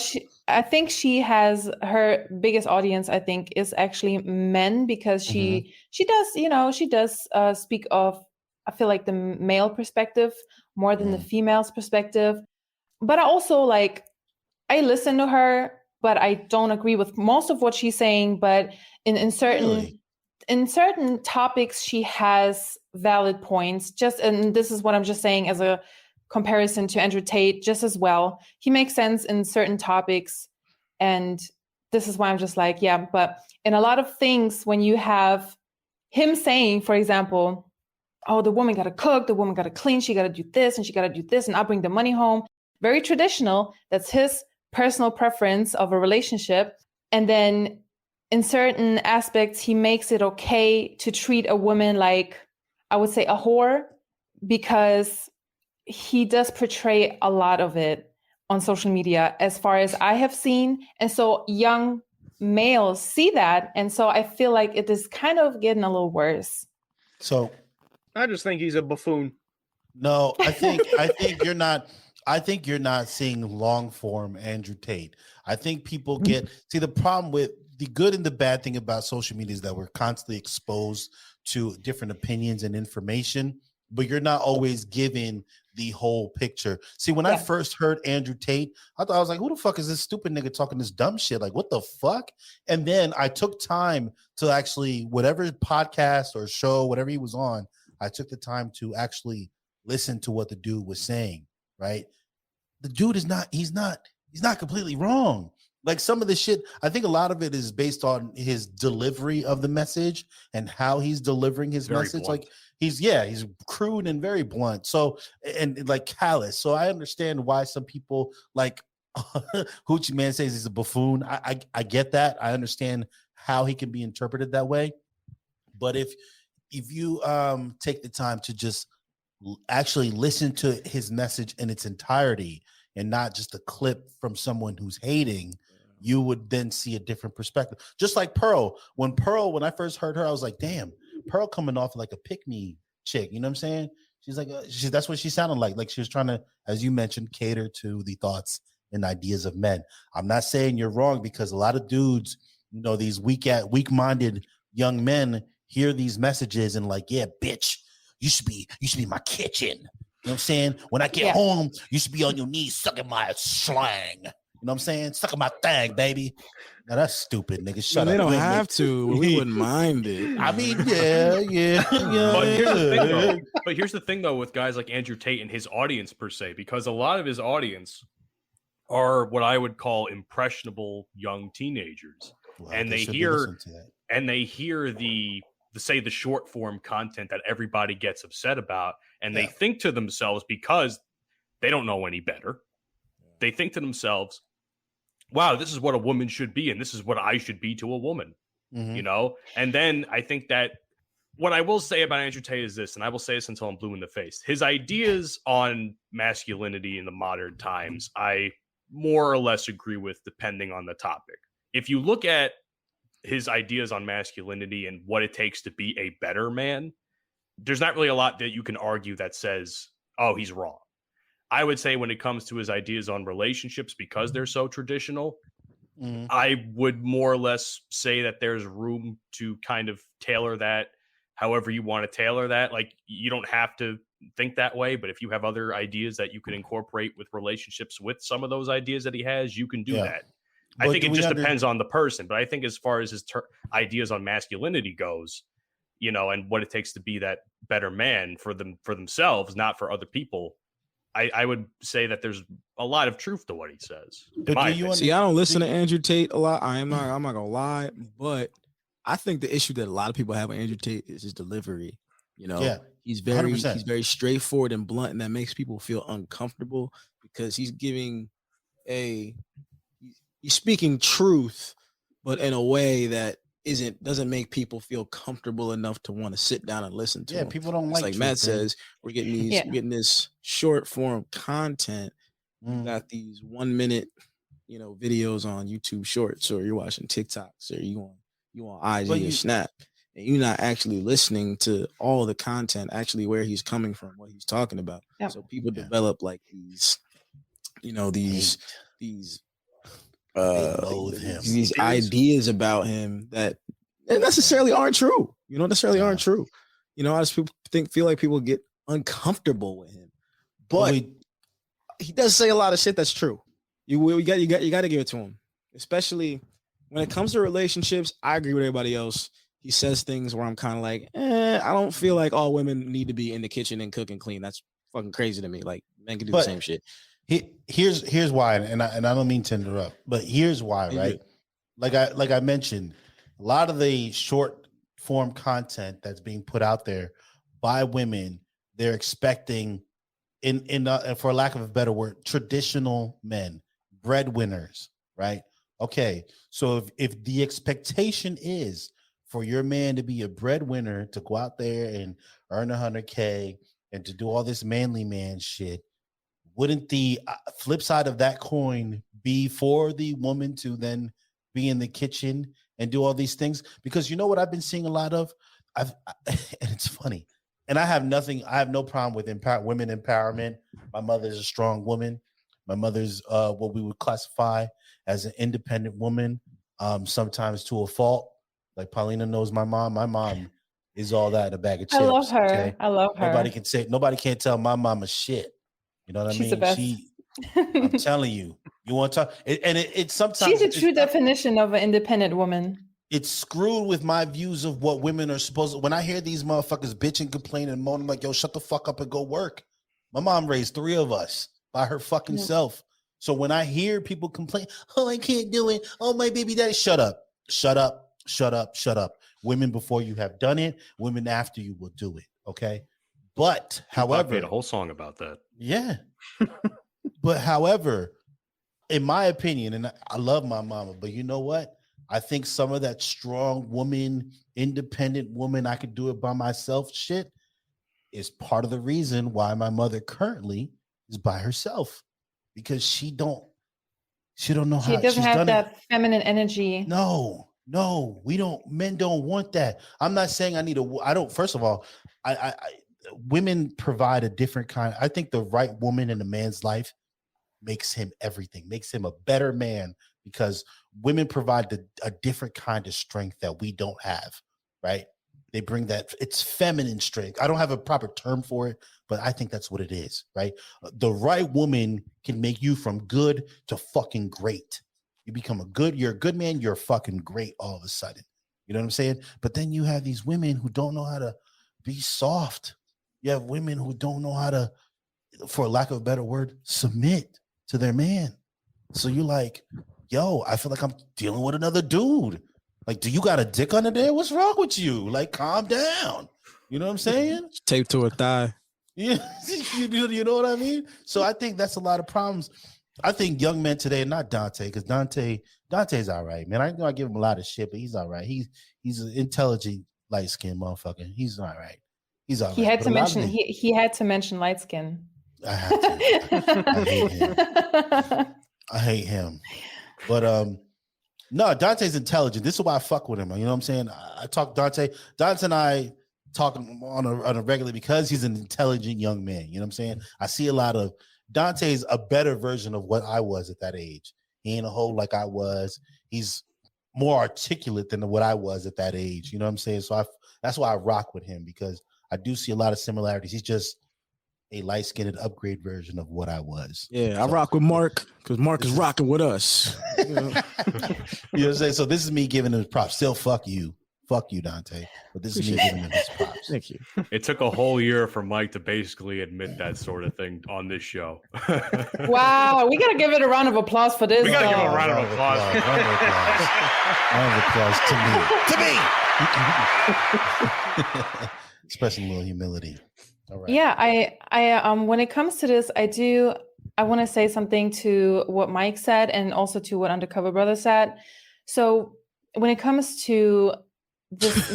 I think she has her biggest audience. I think is actually men because she does speak of. I feel like the male perspective more than the female's perspective. But I also I listen to her, but I don't agree with most of what she's saying. But in certain topics, she has valid points. And this is what I'm just saying as a comparison to Andrew Tate just as well. He makes sense in certain topics. And this is why I'm just like, yeah, but in a lot of things, when you have him saying, for example, oh, the woman got to cook, the woman got to clean, she got to do this and she got to do this, and I'll bring the money home. Very traditional. That's his personal preference of a relationship. And then in certain aspects, he makes it okay to treat a woman like, I would say, a whore, because he does portray a lot of it on social media, as far as I have seen. And so young males see that. And so I feel like it is kind of getting a little worse. So I just think he's a buffoon. no, I think you're not seeing long form Andrew Tate. I think people see the problem with the good and the bad thing about social media is that we're constantly exposed to different opinions and information, but you're not always given the whole picture. See, when I first heard Andrew Tate, I was like, who the fuck is this stupid nigga talking this dumb shit? Like, what the fuck? And then I took time to actually, whatever podcast or show, whatever he was on, I took the time to actually listen to what the dude was saying, right? The dude he's not completely wrong. Like some of the shit, I think a lot of it is based on his delivery of the message and how he's delivering his message. Blunt. Like he's crude and very blunt. So, and like callous. So I understand why some people like Hoochie Man says he's a buffoon. I get that. I understand how he can be interpreted that way. But if you take the time to just actually listen to his message in its entirety and not just a clip from someone who's hating, you would then see a different perspective. Just like Pearl. When I first heard her, I was like, damn, Pearl coming off like a pick-me chick. You know what I'm saying? She's like, that's what she sounded like. Like she was trying to, as you mentioned, cater to the thoughts and ideas of men. I'm not saying you're wrong, because a lot of dudes, you know, these weak-minded young men hear these messages and like, yeah, bitch, you should be in my kitchen. You know what I'm saying? When I get home, you should be on your knees sucking my slang. You know what I'm saying? Sucking my thing, baby. Now that's stupid, nigga. Shut up. They don't have to. We wouldn't mind it. I mean, yeah. But here's the thing, though, with guys like Andrew Tate and his audience per se, because a lot of his audience are what I would call impressionable young teenagers, and they hear the short form content that everybody gets upset about, and they think to themselves, because they don't know any better, they think to themselves, wow, this is what a woman should be, and this is what I should be to a woman, you know? And then I think that what I will say about Andrew Tate is this, and I will say this until I'm blue in the face. His ideas on masculinity in the modern times, I more or less agree with, depending on the topic. If you look at his ideas on masculinity and what it takes to be a better man, there's not really a lot that you can argue that says, oh, he's wrong. I would say when it comes to his ideas on relationships, because they're so traditional, I would more or less say that there's room to kind of tailor that however you want to tailor that. Like, you don't have to think that way, but if you have other ideas that you can incorporate with relationships with some of those ideas that he has, you can do that. But I think it just depends on the person. But I think as far as his ideas on masculinity goes, you know, and what it takes to be that better man for themselves, not for other people, I would say that there's a lot of truth to what he says. See, I don't listen to Andrew Tate a lot. I'm not gonna lie, but I think the issue that a lot of people have with Andrew Tate is his delivery. You know, he's very straightforward and blunt, and that makes people feel uncomfortable because he's speaking truth, but in a way that doesn't make people feel comfortable enough to want to sit down and listen to him. People don't like Matt says, we're getting this short form content. You got these 1 minute, you know, videos on YouTube Shorts, or you're watching TikToks, or you on IG or Snap, and you're not actually listening to all the content, actually where he's coming from, what he's talking about. So people develop like these, you know, these ideas about him that necessarily aren't true. You know, aren't true. You know, I just feel like people get uncomfortable with him, but he does say a lot of shit that's true. You got to give it to him, especially when it comes to relationships. I agree with everybody else. He says things where I'm kind of like, I don't feel like all women need to be in the kitchen and cook and clean. That's fucking crazy to me. Like, Men can do But the same shit. Here's why, and I don't mean to interrupt, but here's why, right? Like I mentioned, a lot of the short form content that's being put out there by women, they're expecting, for lack of a better word, traditional men, breadwinners, right? Okay, so if the expectation is for your man to be a breadwinner, to go out there and earn $100K and to do all this manly man shit, wouldn't the flip side of that coin be for the woman to then be in the kitchen and do all these things? Because you know what I've been seeing a lot of, and it's funny, and I have no problem with women empowerment. My mother's a strong woman. My mother's what we would classify as an independent woman, sometimes to a fault. Like Palina knows my mom. My mom is all that in a bag of chips. I love her. Okay? I love her. Nobody can't tell my mama shit. You know what She's I mean? the best. I'm telling you, you want to talk, it's sometimes She's a true definition of an independent woman. It's screwed with my views of what women are supposed to. When I hear these motherfuckers bitching, complaining, and moaning, I'm like, yo, shut the fuck up and go work. My mom raised 3 of us by her fucking self. So when I hear people complain, oh, I can't do it. Oh, my baby daddy, shut up. Shut up. Shut up. Shut up. Women before you have done it, women after you will do it. Okay. But however, I made a whole song about that. Yeah. But however, in my opinion, and I love my mama, but you know what? I think some of that strong woman, independent woman, I could do it by myself shit is part of the reason why my mother currently is by herself, because she don't know how. She doesn't have that feminine energy. No, men don't want that. I'm not saying first of all, women provide a different kind. I think the right woman in a man's life makes him everything, makes him a better man, because women provide a different kind of strength that we don't have, right? They bring that, it's feminine strength. I don't have a proper term for it, but I think that's what it is, right? The right woman can make you from good to fucking great. You're a good man, you're fucking great all of a sudden. You know what I'm saying? But then you have these women who don't know how to be soft. You have women who don't know how to, for lack of a better word, submit to their man. So you're like, yo, I feel like I'm dealing with another dude. Like, do you got a dick under there? What's wrong with you? Like, calm down. You know what I'm saying? Taped to her thigh. Yeah, you know what I mean? So I think that's a lot of problems. I think young men today, not Dante, because Dante's all right, man. I know I give him a lot of shit, but he's all right. He's an intelligent, light-skinned motherfucker. He's all right. He's all right. He had to mention light skin. I had to. I hate him. I hate him. But no, Dante's intelligent. This is why I fuck with him. You know what I'm saying? I talk Dante. Dante and I talk on a regular because he's an intelligent young man. You know what I'm saying? I see a lot of Dante's a better version of what I was at that age. He ain't a hoe like I was. He's more articulate than what I was at that age. You know what I'm saying? So that's why I rock with him, because I do see a lot of similarities. He's just a light-skinned upgrade version of what I was. Yeah, I rock with Mark because Mark is rocking with us. You know? You know what I'm saying? So this is me giving him props. Still, fuck you, Dante. But this is me giving him his props. Thank you. It took a whole year for Mike to basically admit that sort of thing on this show. Wow, we gotta give it a round of applause for this. We gotta give him a round of applause. Round of applause to me. Expressing a little humility. All right. Yeah, I when it comes to this, I want to say something to what Mike said and also to what Undercover Brother said. So when it comes to this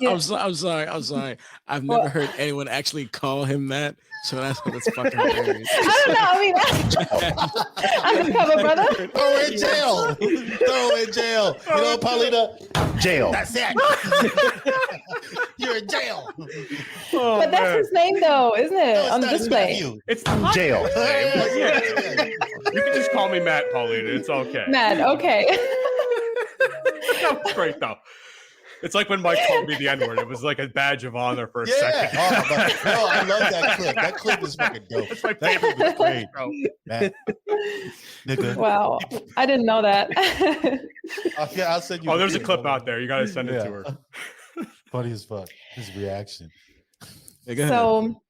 I'm sorry. I've never heard anyone actually call him that. So that's fucking hilarious. I don't know. I mean, Undercover Brother. Throw in jail. Throw in jail. You know, Paulina? Jail. That's it. You're in jail. Oh, but that's his name, though, isn't it? No, on the display. It's jail. You can just call me Matt, Paulina. It's okay. Matt, okay. That was great, though. It's like when Mike called me the N-word. It was like a badge of honor for a second. I love that clip. That clip is fucking dope. It's my That clip is great, bro. Nigga. Wow, I didn't know that. I'll send you. Oh, there's a clip out there. You got to send it to her. Funny as fuck. His reaction. So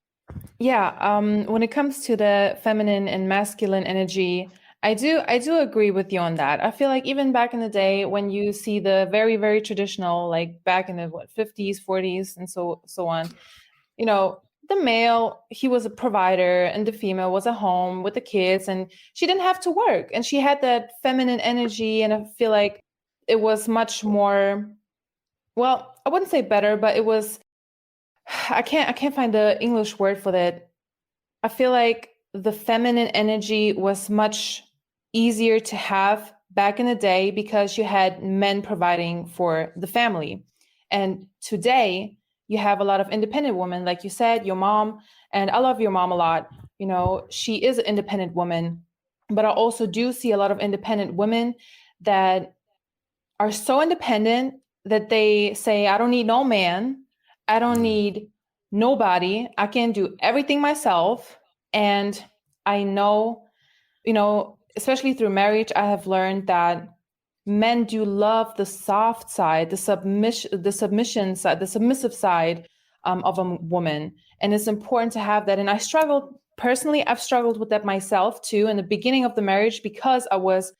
Yeah, when it comes to the feminine and masculine energy, I do agree with you on that. I feel like even back in the day when you see the very, very traditional, like back in the 50s, 40s, and so on, you know, the male, he was a provider and the female was at home with the kids and she didn't have to work and she had that feminine energy. And I feel like it was much more, well, I wouldn't say better, but it was, I can't find the English word for that. I feel like the feminine energy was much easier to have back in the day because you had men providing for the family. And today you have a lot of independent women, like you said, your mom, and I love your mom a lot. You know, she is an independent woman, but I also do see a lot of independent women that are so independent that they say, I don't need no man. I don't need nobody. I can do everything myself. And I know, you know, especially through marriage, I have learned that men do love the soft side, the submission side, the submissive side of a woman. And it's important to have that. And I struggled personally, I've struggled with that myself too in the beginning of the marriage because I was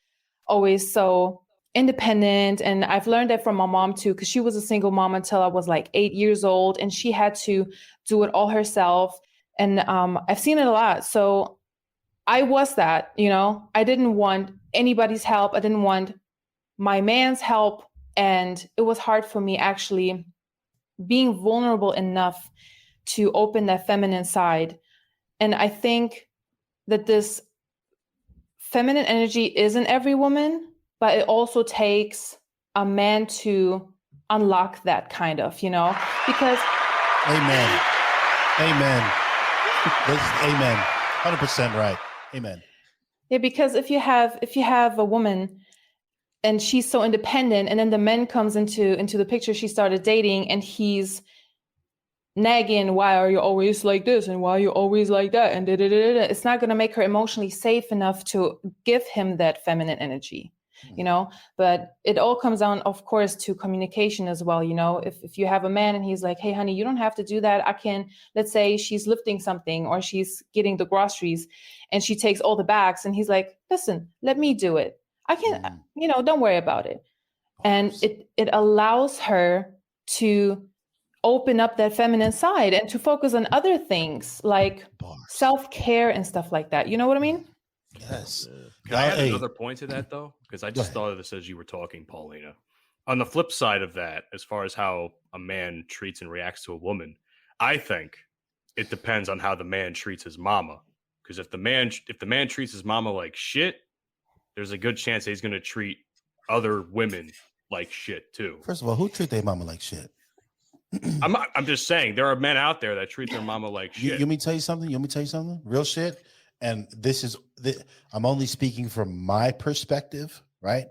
always so independent. And I've learned that from my mom too, because she was a single mom until I was like 8 years old and she had to do it all herself. And I've seen it a lot. So I was that, you know, I didn't want anybody's help. I didn't want my man's help. And it was hard for me actually being vulnerable enough to open that feminine side. And I think that this feminine energy is in every woman, but it also takes a man to unlock that kind of, you know, because. Amen. Amen. Amen. 100% right. Amen. Yeah, because if you have a woman and she's so independent and then the man comes into the picture she started dating and he's nagging, why are you always like this and why are you always like that, and it's not going to make her emotionally safe enough to give him that feminine energy, you know. But it all comes down, of course, to communication as well, you know. If you have a man and he's like, hey honey, you don't have to do that, I can, let's say she's lifting something or she's getting the groceries and she takes all the bags and he's like, listen, let me do it, I can, you know, don't worry about it. And it allows her to open up that feminine side and to focus on other things like self-care and stuff like that. You know what I mean? Yes. Can I add another point to that though? Because I just thought of this as you were talking, Paulina. On the flip side of that, as far as how a man treats and reacts to a woman, I think it depends on how the man treats his mama. Because if the man treats his mama like shit, there's a good chance that he's going to treat other women like shit too. First of all, who treat their mama like shit? I'm just saying there are men out there that treat their mama like shit. You want me to tell you something? Real shit. And I'm only speaking from my perspective, right?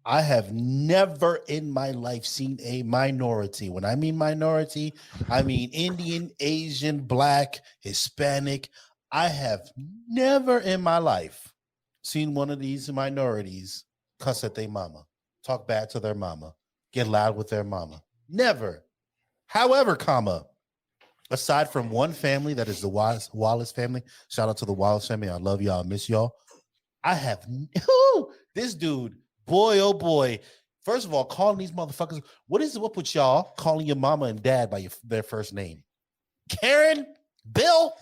I have never in my life seen a minority. When I mean minority, I mean Indian, Asian, Black, Hispanic. I have never in my life seen one of these minorities cuss at their mama, talk bad to their mama, get loud with their mama. Never. However, aside from one family, that is the Wallace family. Shout out to the Wallace family. I love y'all. I miss y'all. I have this dude, boy, oh boy. First of all, calling these motherfuckers. What is up with y'all calling your mama and dad by their first name? Karen, Bill,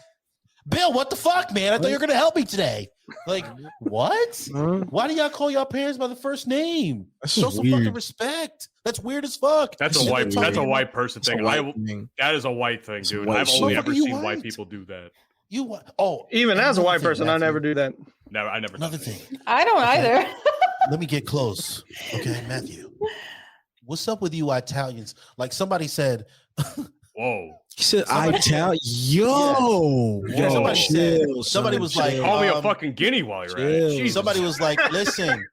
what the fuck, man? I thought you were gonna help me today. Like, what? Why do y'all call y'all parents by the first name? Show some fucking respect. That's weird as fuck. That's a white person thing. That is a white thing, dude. I've only ever seen white people do that. Even as a white person, Matthew, I never do that. I never. Another thing. I don't either. Let me get close. Okay, Matthew. What's up with you Italians? Like somebody said. Whoa. He said, yo. Somebody was like, call me a fucking guinea while you're at it. Somebody was like, listen,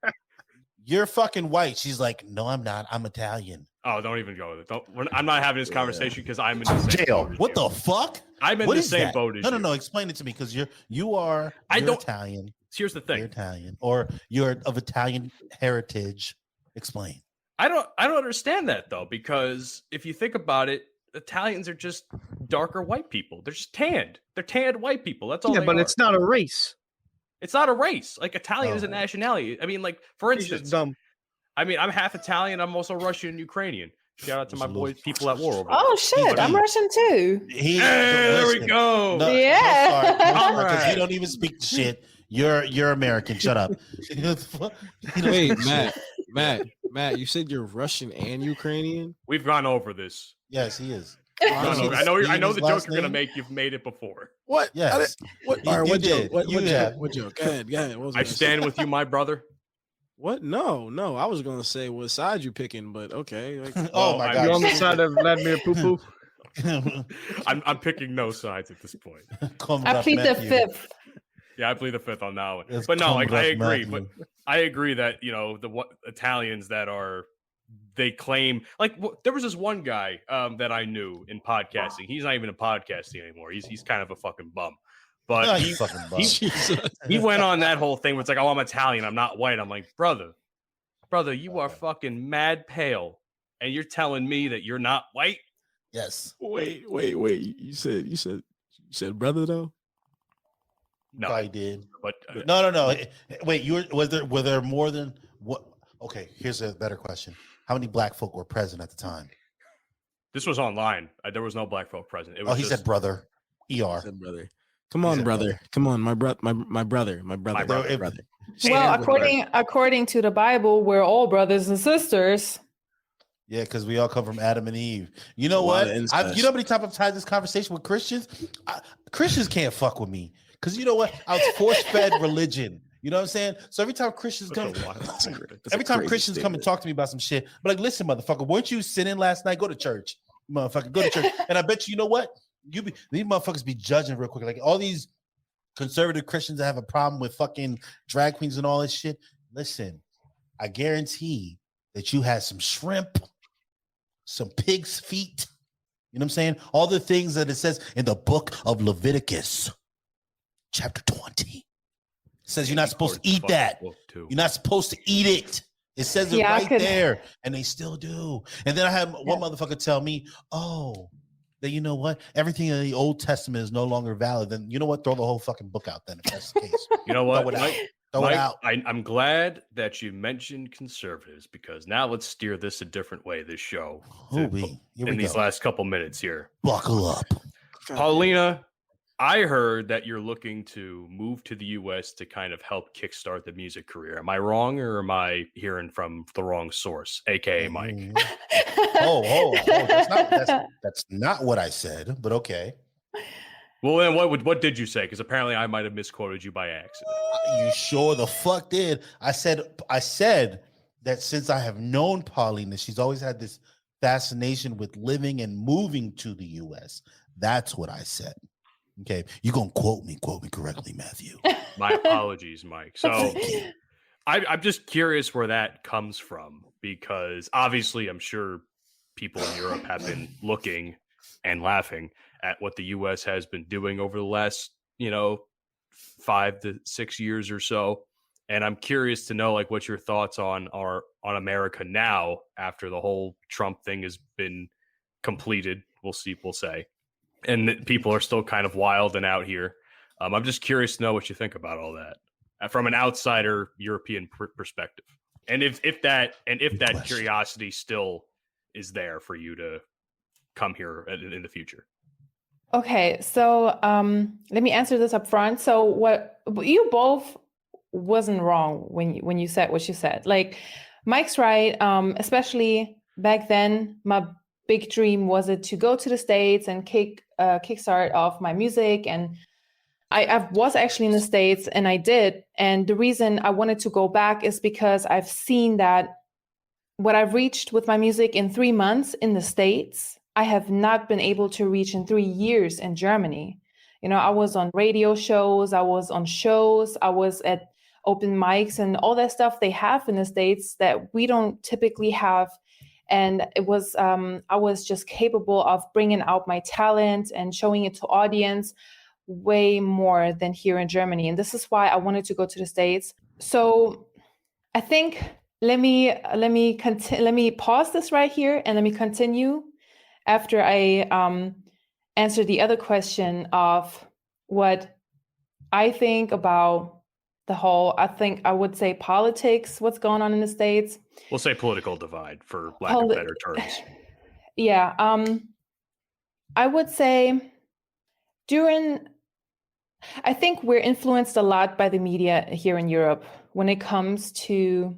you're fucking white. She's like, no, I'm not. I'm Italian. Oh, don't even go with it. I'm not having this conversation because I'm in the same jail. What the fuck? I'm in the same boat as you. No. Explain it to me because you're Italian. Here's the thing. You're Italian, or you're of Italian heritage. Explain. I don't understand that though, because if you think about it, Italians are just darker white people. They're just tanned. They're tanned white people. That's all. Yeah, they but are. it's not a race. It's not a race. Like Italian is a nationality. I mean, like for He's just instance, dumb. I mean, I'm half Italian. I'm also Russian and Ukrainian. Shout out to my boys, people at war over there. Oh shit, I'm Russian too. There we go. No, Yeah. no, sorry, All because right. you don't even speak shit. You're American. Shut up. Wait, Matt, you said you're Russian and Ukrainian? We've gone over this. Yes, he is. I know the joke Last you're gonna name? make. You've made it before. What? Yes. What? You- All right, you what joke? did. What You joke? have. What joke? Go ahead. What was I gonna say? stand with you, my brother. What? No. I was gonna say what side you picking, but okay. Like, Oh my You on the God. side of Vladimir Poo Poo? I'm picking no sides at this point. I plead the fifth. Yeah, I plead the fifth on that one. It's But no, like I Comrade agree. Matthew. But I agree that Italians that they claim there was this one guy that I knew in podcasting. He's not even in podcasting anymore. He's kind of a fucking bum. But No, he, you fucking bum. he went on that whole thing where it's like, oh, I'm Italian, I'm not white. I'm like, brother, you are fucking mad pale, and you're telling me that you're not white? Yes. wait. You said brother though? No, I did. but No. Wait, were there more than what? Okay, here's a better question. How many black folk were present at the time? this was online. There was no black folk present. It was Oh, he just, said brother. I ER. said brother. Come on, said brother. brother. Come on, my brother. brother. Well, according to the Bible, we're all brothers and sisters. Yeah, because we all come from Adam and Eve. You know A lot what? of incest. You know how many times I've had this conversation with Christians? Christians can't fuck with me. Because you know what? I was force-fed religion. You know what I'm saying? So every time Christians come, Christians come and talk to me about some shit, but like, listen, motherfucker, weren't you sinning last night? Go to church, motherfucker. Go to church. And I bet you know what? These motherfuckers be judging real quick. Like all these conservative Christians that have a problem with fucking drag queens and all this shit. Listen, I guarantee that you had some shrimp, some pig's feet. You know what I'm saying? All the things that it says in the book of Leviticus, chapter 20. It says you're not supposed to eat that. You're not supposed to eat it. It says it right there, and they still do. And then I had one motherfucker tell me, "Oh, that you know what? Everything in the Old Testament is no longer valid." Then you know what? Throw the whole fucking book out. Then if that's the case, You know what? throw it out. I'm glad that you mentioned conservatives because now let's steer this a different way. This show in these last couple minutes here. Buckle up, Paulina. I heard that you're looking to move to the U.S. to kind of help kickstart the music career. Am I wrong, or am I hearing from the wrong source, aka Mike? That's not what I said, but okay. Well, then what did you say? Because apparently I might have misquoted you by accident. You sure the fuck did. I said that since I have known Paulina, she's always had this fascination with living and moving to the U.S. That's what I said. Okay, you're gonna quote me correctly, Matthew. My apologies, Mike. So I'm just curious where that comes from, because obviously I'm sure people in Europe have been looking and laughing at what the US has been doing over the last, 5 to 6 years or so. And I'm curious to know like what your thoughts on America now after the whole Trump thing has been completed. We'll say. And that people are still kind of wild and out here. I'm just curious to know what you think about all that from an outsider European perspective, and if that curiosity still is there for you to come here in the future. Okay, so let me answer this up front. So what you both wasn't wrong when you said what you said. Like Mike's right, especially back then. My big dream was it to go to the States and kickstart off my music. And I was actually in the States, and I did. And the reason I wanted to go back is because I've seen that what I've reached with my music in 3 months in the States, I have not been able to reach in 3 years in Germany. I was on radio shows, I was on shows, I was at open mics and all that stuff they have in the States that we don't typically have. And it was, I was just capable of bringing out my talent and showing it to audience way more than here in Germany. And this is why I wanted to go to the States. So I think let me pause this right here and let me continue. after I answered the other question of what I think about the whole, I would say politics, what's going on in the States. We'll say political divide for lack of better terms. Yeah. I would say I think we're influenced a lot by the media here in Europe when it comes to,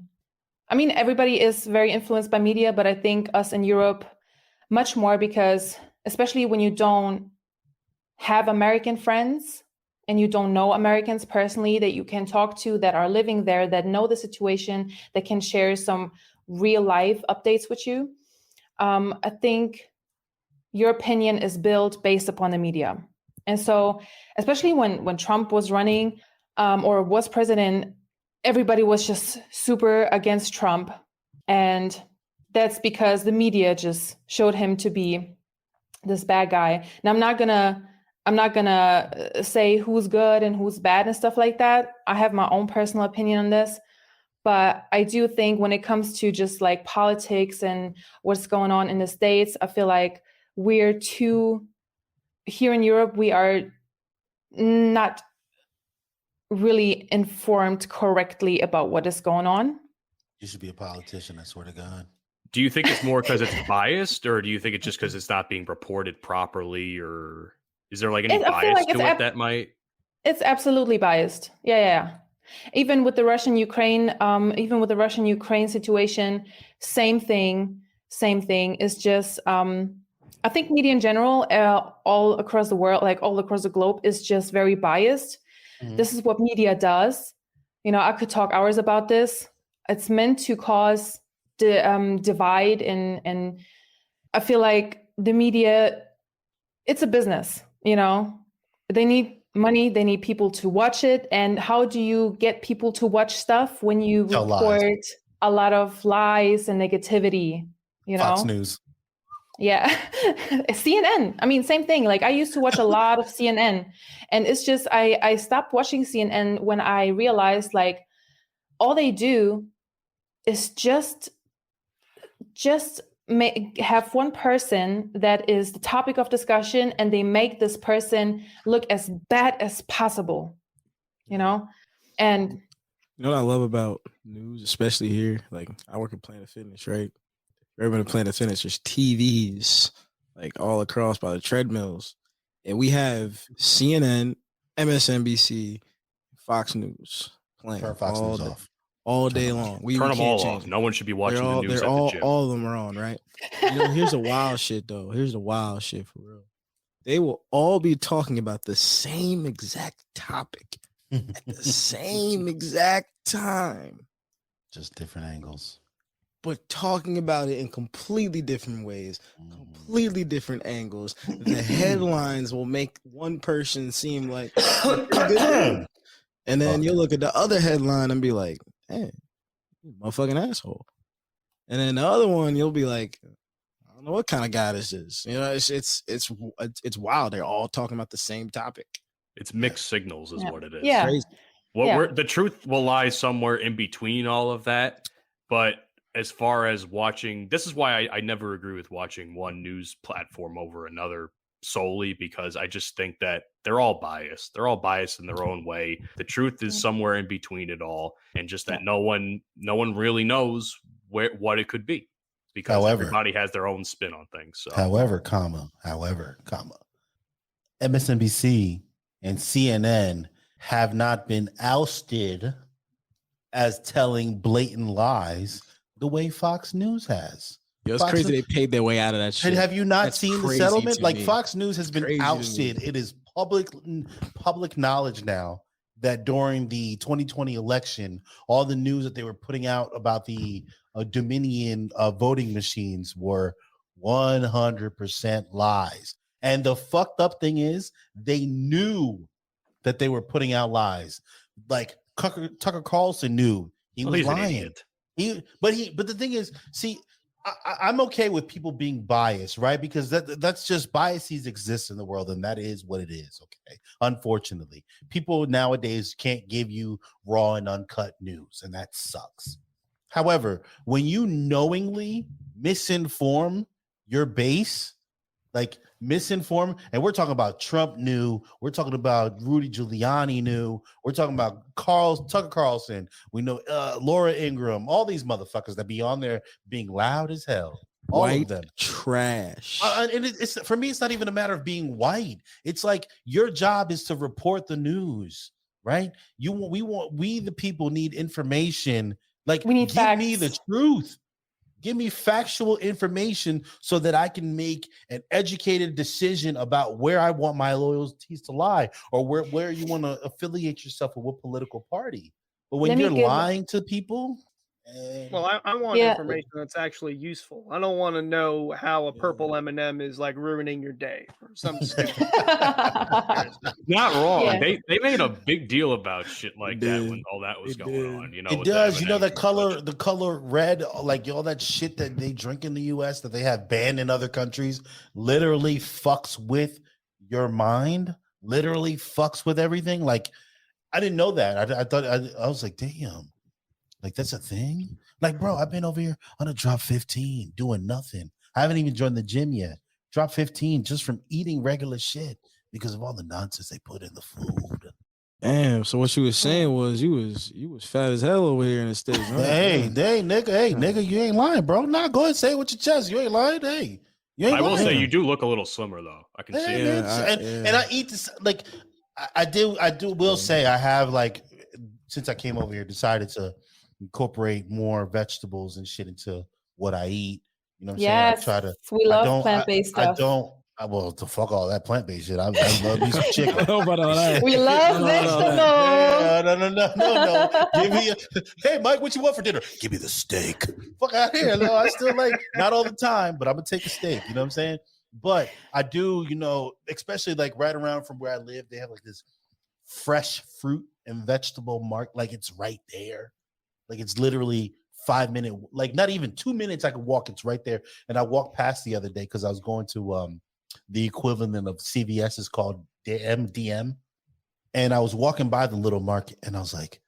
I mean, everybody is very influenced by media, but I think us in Europe much more, because especially when you don't have American friends and you don't know Americans personally that you can talk to, that are living there, that know the situation, that can share some real life updates with you. I think your opinion is built based upon the media. And so, especially when Trump was running or was president, everybody was just super against Trump. And that's because the media just showed him to be this bad guy. Now, I'm not gonna say who's good and who's bad and stuff like that. I have my own personal opinion on this. But I do think when it comes to just like politics and what's going on in the States, I feel like here in Europe, we are not really informed correctly about what is going on. You should be a politician, I swear to God. Do you think it's more because it's biased, or do you think it's just because it's not being reported properly, or is there like any bias to it that might? It's absolutely biased. Yeah. Even with the Russian-Ukraine situation, same thing. It's just, I think media in general, all across the world, like all across the globe, is just very biased. Mm-hmm. This is what media does. I could talk hours about this. It's meant to cause the divide, and I feel like the media, it's a business. They need money, they need people to watch it. And how do you get people to watch stuff when you report a lot of lies and negativity? Fox News. Yeah. CNN. I mean, same thing. Like I used to watch a lot of CNN, and it's just, I stopped watching CNN when I realized like all they do is just have one person that is the topic of discussion, and they make this person look as bad as possible, and what I love about news, especially here, like I work at Planet Fitness, right? Urban Planet Fitness, there's TVs like all across by the treadmills, and we have CNN, MSNBC, Fox News playing. Turn Fox News off all day long. Turn them all off. No one should be watching the news at the gym. All of them are on, right? Here's the wild shit, though. Here's the wild shit for real. They will all be talking about the same exact topic at the same exact time. Just different angles. But talking about it in completely different ways, completely different angles. The headlines will make one person seem like good. And then you'll look at the other headline and be like, hey, motherfucking asshole. And then the other one, you'll be like, I don't know what kind of guy this is. It's wild. They're all talking about the same topic. It's mixed signals is what it is. Yeah. The truth will lie somewhere in between all of that. But as far as watching, this is why I never agree with watching one news platform over another solely, because I just think that they're all biased. They're all biased in their own way. The truth is somewhere in between it all, and just that no one really knows what it could be, because everybody has their own spin on things. So. However, MSNBC and CNN have not been ousted as telling blatant lies the way Fox News has. It's crazy they paid their way out of that shit. And have you not seen the settlement? Like Fox News has been ousted. It is public knowledge now that during the 2020 election, all the news that they were putting out about the Dominion voting machines were 100% lies. And the fucked up thing is they knew that they were putting out lies. Like Tucker Carlson knew he was lying. But the thing is, see, I'm okay with people being biased, right? Because that's just biases exist in the world, and that is what it is. Okay. Unfortunately, people nowadays can't give you raw and uncut news, and that sucks. However, when you knowingly misinform your base like misinformed. And we're talking about Trump knew. We're talking about Rudy Giuliani knew. We're talking about Tucker Carlson. We know Laura Ingraham. All these motherfuckers that be on there being loud as hell. All White of them trash. And it's for me. It's not even a matter of being white. It's like your job is to report the news, right? We the people need information. Like, we need give me facts. the truth. Give me factual information so that I can make an educated decision about where I want my loyalties to lie, or where you want to affiliate yourself with what political party. But when you're lying to people, well, I want information that's actually useful. I don't want to know how a purple M&M is like ruining your day or some stupid. Not wrong. Yeah. They made a big deal about shit like that when all that was going on. You know, it does. You know, the color red, like all that shit that they drink in the U.S. that they have banned in other countries, literally fucks with your mind. Literally fucks with everything. Like, I didn't know that. I thought I was like, damn. Like, that's a thing? Like, bro, I've been over here on a drop 15 doing nothing. I haven't even joined the gym yet. Drop 15 just from eating regular shit because of all the nonsense they put in the food. Damn. So what you was saying was you was fat as hell over here in the States. Huh? Hey, nigga, you ain't lying, bro. Nah, go ahead and say it with your chest. You ain't lying. Hey, you ain't I will lying. say you do look a little slimmer though. I can see it. And I eat this, like, I will say I have, like, since I came over here, decided to incorporate more vegetables and shit into what I eat. You know what I'm saying? I try to. We love plant-based stuff. Well, to fuck all that plant-based shit. I love me some chicken. We love vegetables. No. Give me hey, Mike, what you want for dinner? Give me the steak. Fuck out here. No, I still like, not all the time, but I'm gonna take a steak. You know what I'm saying? But I do, you know, especially like right around from where I live, they have like this fresh fruit and vegetable market. Like, it's right there. Like, it's literally 5 minute, like not even 2 minutes. I could walk. It's right there. And I walked past the other day because I was going to the equivalent of CVS is called DM. And I was walking by the little market and I was like,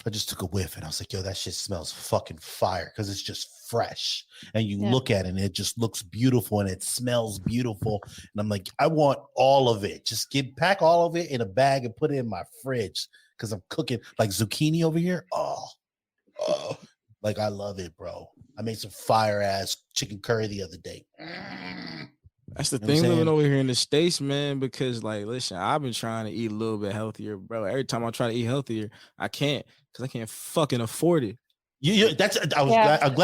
I just took a whiff and I was like, yo, that shit smells fucking fire because it's just fresh. And you look at it and it just looks beautiful and it smells beautiful. And I'm like, I want all of it. Just pack all of it in a bag and put it in my fridge because I'm cooking like zucchini over here. Oh, like, I love it, bro. I made some fire ass chicken curry the other day. That's the thing living over here in the States, man, because, like, listen, I've been trying to eat a little bit healthier, bro. Every time I try to eat healthier, I can't because I can't fucking afford it. I'm glad you brought it up.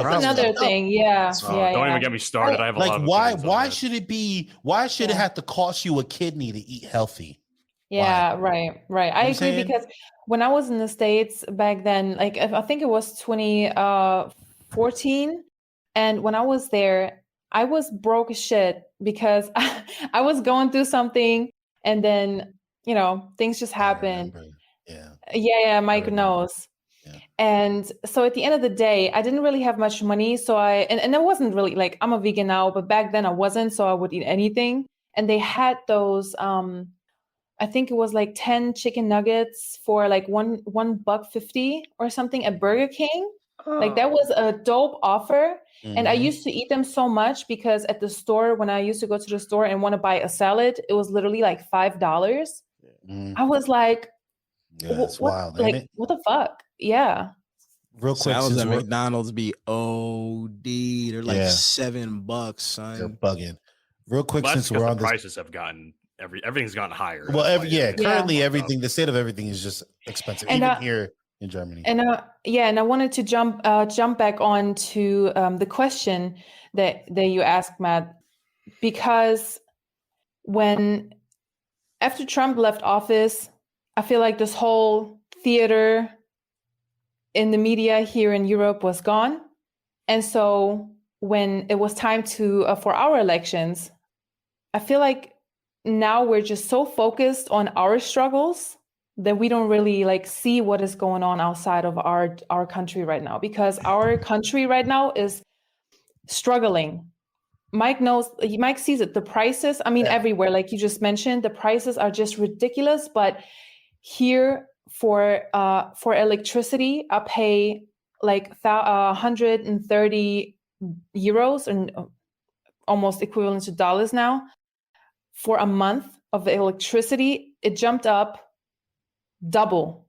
That's another thing. Yeah. Don't even get me started. I have a lot of why should it have to cost you a kidney to eat healthy? Yeah, right. I agree because when I was in the States back then, like I think it was 2014, and when I was there, I was broke as shit because I was going through something, and then, you know, things just happened. Yeah, Mike knows. Yeah. And so at the end of the day, I didn't really have much money. So and I wasn't really, like, I'm a vegan now, but back then I wasn't, so I would eat anything. And they had those, I think it was like 10 chicken nuggets for like $1.50 or something at Burger King. Like, that was a dope offer. And I used to eat them so much because at the store, when I used to go to the store and want to buy a salad, it was literally like $5. I was like, that's wild. Like, ain't it? What the fuck? Yeah. Real quick, salads at McDonald's be OD. They're like $7, son. They're bugging. Real quick, well, since we're on the prices have gotten everything's gotten higher. Well, currently everything, the state of everything is just expensive, and, even here in Germany. And I wanted to jump back on to the question that you asked, Matt, because after Trump left office, I feel like this whole theater in the media here in Europe was gone. And so when it was time for our elections, I feel like now we're just so focused on our struggles that we don't really like see what is going on outside of our country right now, because our country right now is struggling. Mike sees it. The prices, I mean, everywhere, like you just mentioned, the prices are just ridiculous. But here for electricity, I pay like 130 euros and almost equivalent to dollars now. For a month of the electricity, it jumped up double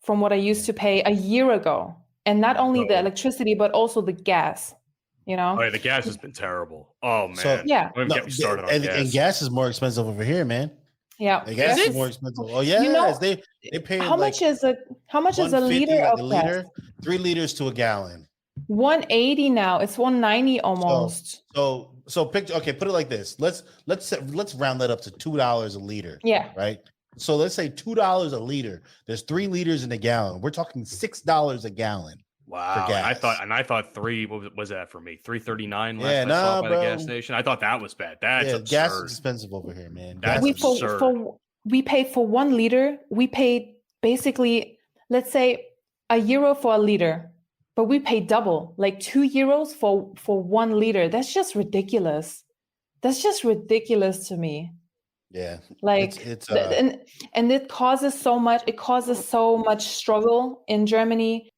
from what I used to pay a year ago. And not only the electricity, but also the gas, you know? Oh, yeah, the gas has been terrible. Oh, man. So, yeah. Don't even get me started on gas. And gas is more expensive over here, man. Yeah. The gas is more expensive. Oh, yeah. You know, they pay how much is a liter like of a liter, gas? 3 liters to a gallon. 180 now. It's 190 almost. So put it like this. Let's round that up to $2 a liter. Yeah. Right. So let's say $2 a liter. There's 3 liters in a gallon. We're talking $6 a gallon. Wow. And I thought 3, what was that for me? 3.39 last I saw by bro. the gas station. I thought that was bad. That's absurd. Gas is expensive over here, man. That's absurd. We paid for 1 liter. We paid basically, let's say €1 for a liter, but we paid double, like €2 for 1 liter. That's just ridiculous. That's just ridiculous to me. Yeah. Like and it causes so much struggle in Germany.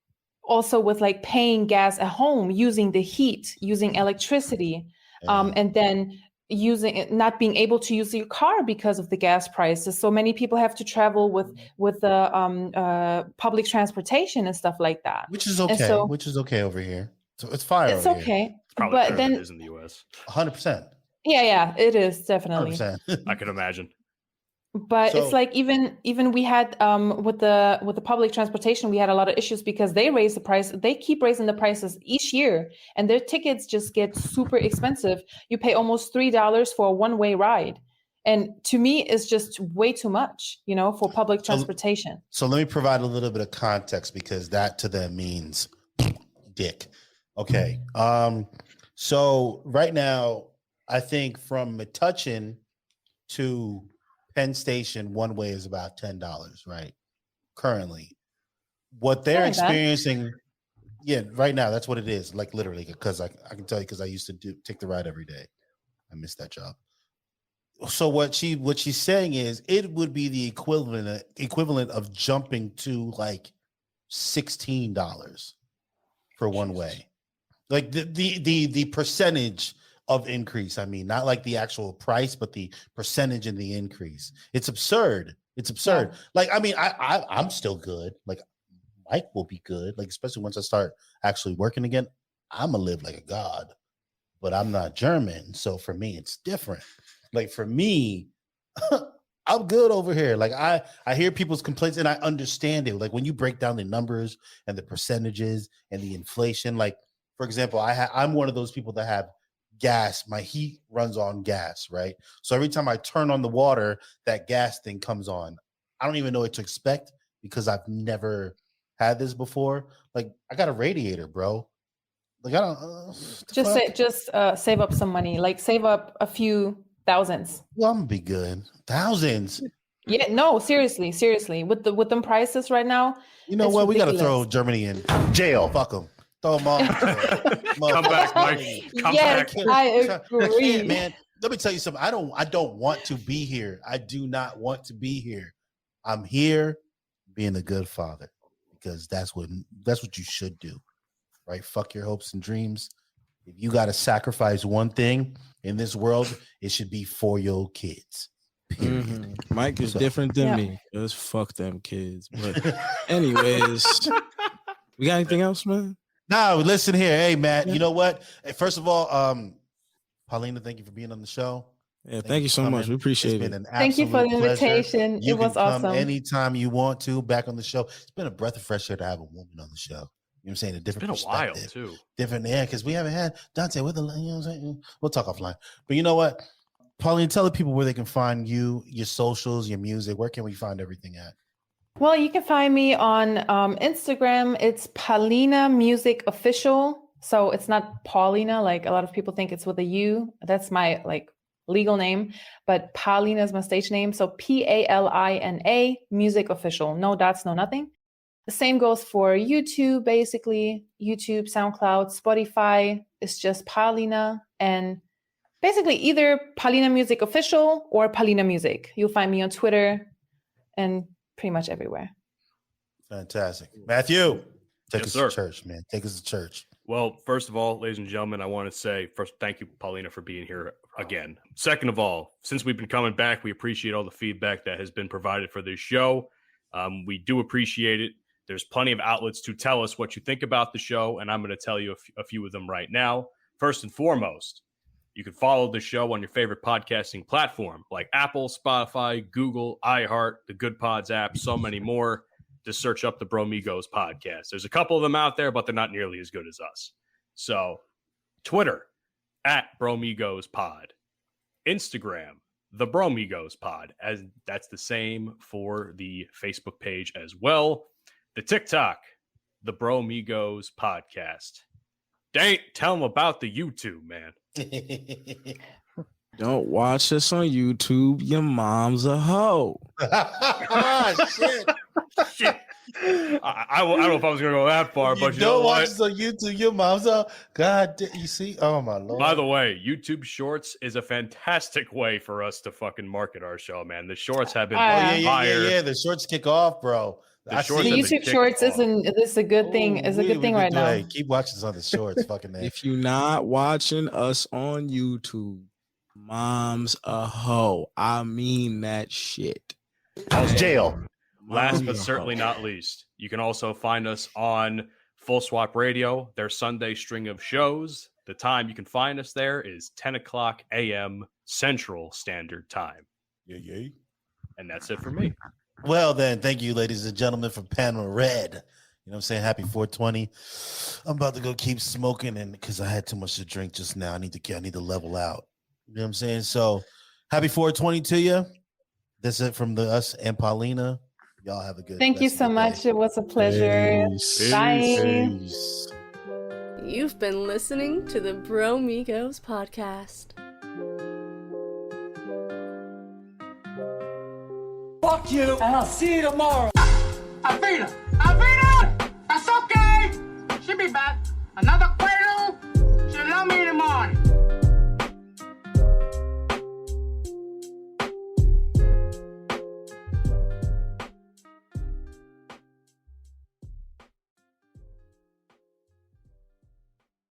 Also with like paying gas at home, using the heat, using electricity, and then not being able to use your car because of the gas prices. So many people have to travel with the public transportation and stuff like that. Which is okay. Which is okay over here. So it's fine. It's okay. It's probably better than it is in the US. 100%. Yeah, it is definitely. 100%. I can imagine. But it's like even we had with the public transportation, we had a lot of issues because they raise the price. They keep raising the prices each year, and their tickets just get super expensive. You pay almost $3 for a one-way ride, and to me, it's just way too much, you know, for public transportation. So let me provide a little bit of context because that to them means dick. Okay. So right now, I think from Metuchen to Penn Station, one way is about $10, right? Currently. What they're experiencing, right now, that's what it is, like literally, because I can tell you because I used to take the ride every day. I missed that job. So what she's saying is it would be the equivalent of jumping to like $16 for one way. Like the percentage of increase. I mean, not like the actual price, but the percentage in the increase. It's absurd. It's absurd. Yeah. Like, I mean, I'm still good. Like Mike will be good. Like, especially once I start actually working again, I'm gonna live like a god, but I'm not German. So for me, it's different. Like for me, I'm good over here. Like I hear people's complaints and I understand it. Like when you break down the numbers and the percentages and the inflation, like for example, I'm one of those people that have gas. My heat runs on gas, right? So every time I turn on the water, that gas thing comes on. I don't even know what to expect because I've never had this before. Like I got a radiator, bro. Like I don't just save up some money. Like save up a few thousands. Well, I'm gonna be good. Thousands. Yeah, no, seriously. With them prices right now. You know what? Ridiculous. We gotta throw Germany in jail. Fuck them. Throw them all. Come back, Mike. Come back. I agree, man. Let me tell you something. I don't want to be here. I do not want to be here. I'm here being a good father because that's what you should do, right? Fuck your hopes and dreams. If you got to sacrifice one thing in this world, it should be for your kids. Period. Mm-hmm. Mike is different than me. Just fuck them kids. But anyways, we got anything else, man? No, listen here. Hey, Matt, you know what? First of all, Palina, thank you for being on the show. Yeah, thank you so much. We appreciate it. Thank you for the invitation. It was awesome. Anytime you want to back on the show. It's been a breath of fresh air to have a woman on the show. You know what I'm saying? A different perspective. It's been a while, too. Different, because we haven't had Dante with the, you know what I'm saying? We'll talk offline. But you know what? Pauline, tell the people where they can find you, your socials, your music. Where can we find everything at? Well, you can find me on Instagram. It's Palina Music Official. So it's not Paulina, like a lot of people think it's with a U. That's my like legal name, but Palina is my stage name. So Palina Music Official. No dots, no nothing. The same goes for YouTube, basically. YouTube, SoundCloud, Spotify. It's just Palina. And basically either Palina Music Official or Palina Music. You'll find me on Twitter and pretty much everywhere. Fantastic. Matthew, take us to church, man. Take us to church. Well, first of all, ladies and gentlemen, I want to say first, thank you, Palina, for being here again. Second of all, since we've been coming back, we appreciate all the feedback that has been provided for this show. We do appreciate it. There's plenty of outlets to tell us what you think about the show, and I'm going to tell you a few of them right now. First and foremost, you can follow the show on your favorite podcasting platform like Apple, Spotify, Google, iHeart, the Good Pods app, so many more. Just search up the Bromigos podcast. There's a couple of them out there, but they're not nearly as good as us. So, Twitter, @Bromigospod. Instagram, the Bromigos Pod, as that's the same for the Facebook page as well. The TikTok, the Bromigos Podcast. Dang, tell them about the YouTube, man. Don't watch us on YouTube. Your mom's a hoe. Shit. Shit. I don't know if I was going to go that far, but you know don't watch what? this on YouTube. Your mom's a you see? Oh my Lord. By the way, YouTube Shorts is a fantastic way for us to fucking market our show, man. The shorts have been yeah. The shorts kick off, bro. The YouTube Shorts is a good thing. Is a good thing right now. Hey, keep watching this on the shorts, fucking man. If you're not watching us on YouTube, mom's a hoe. I mean that shit. Jail. Last but certainly not least, you can also find us on Full Swap Radio, their Sunday string of shows. The time you can find us there is 10 o'clock a.m. Central Standard Time. Yeah. And that's it for me. Well, then, thank you, ladies and gentlemen, from Panama Red. You know what I'm saying? Happy 420. I'm about to go keep smoking, and because I had too much to drink just now, I need to level out. You know what I'm saying? So, happy 420 to you. That's it from us and Palina. Y'all have a good. Thank you so much. It was a pleasure. Bye. Peace. You've been listening to the Bromigos podcast. Fuck you, and I'll see you tomorrow. Palina.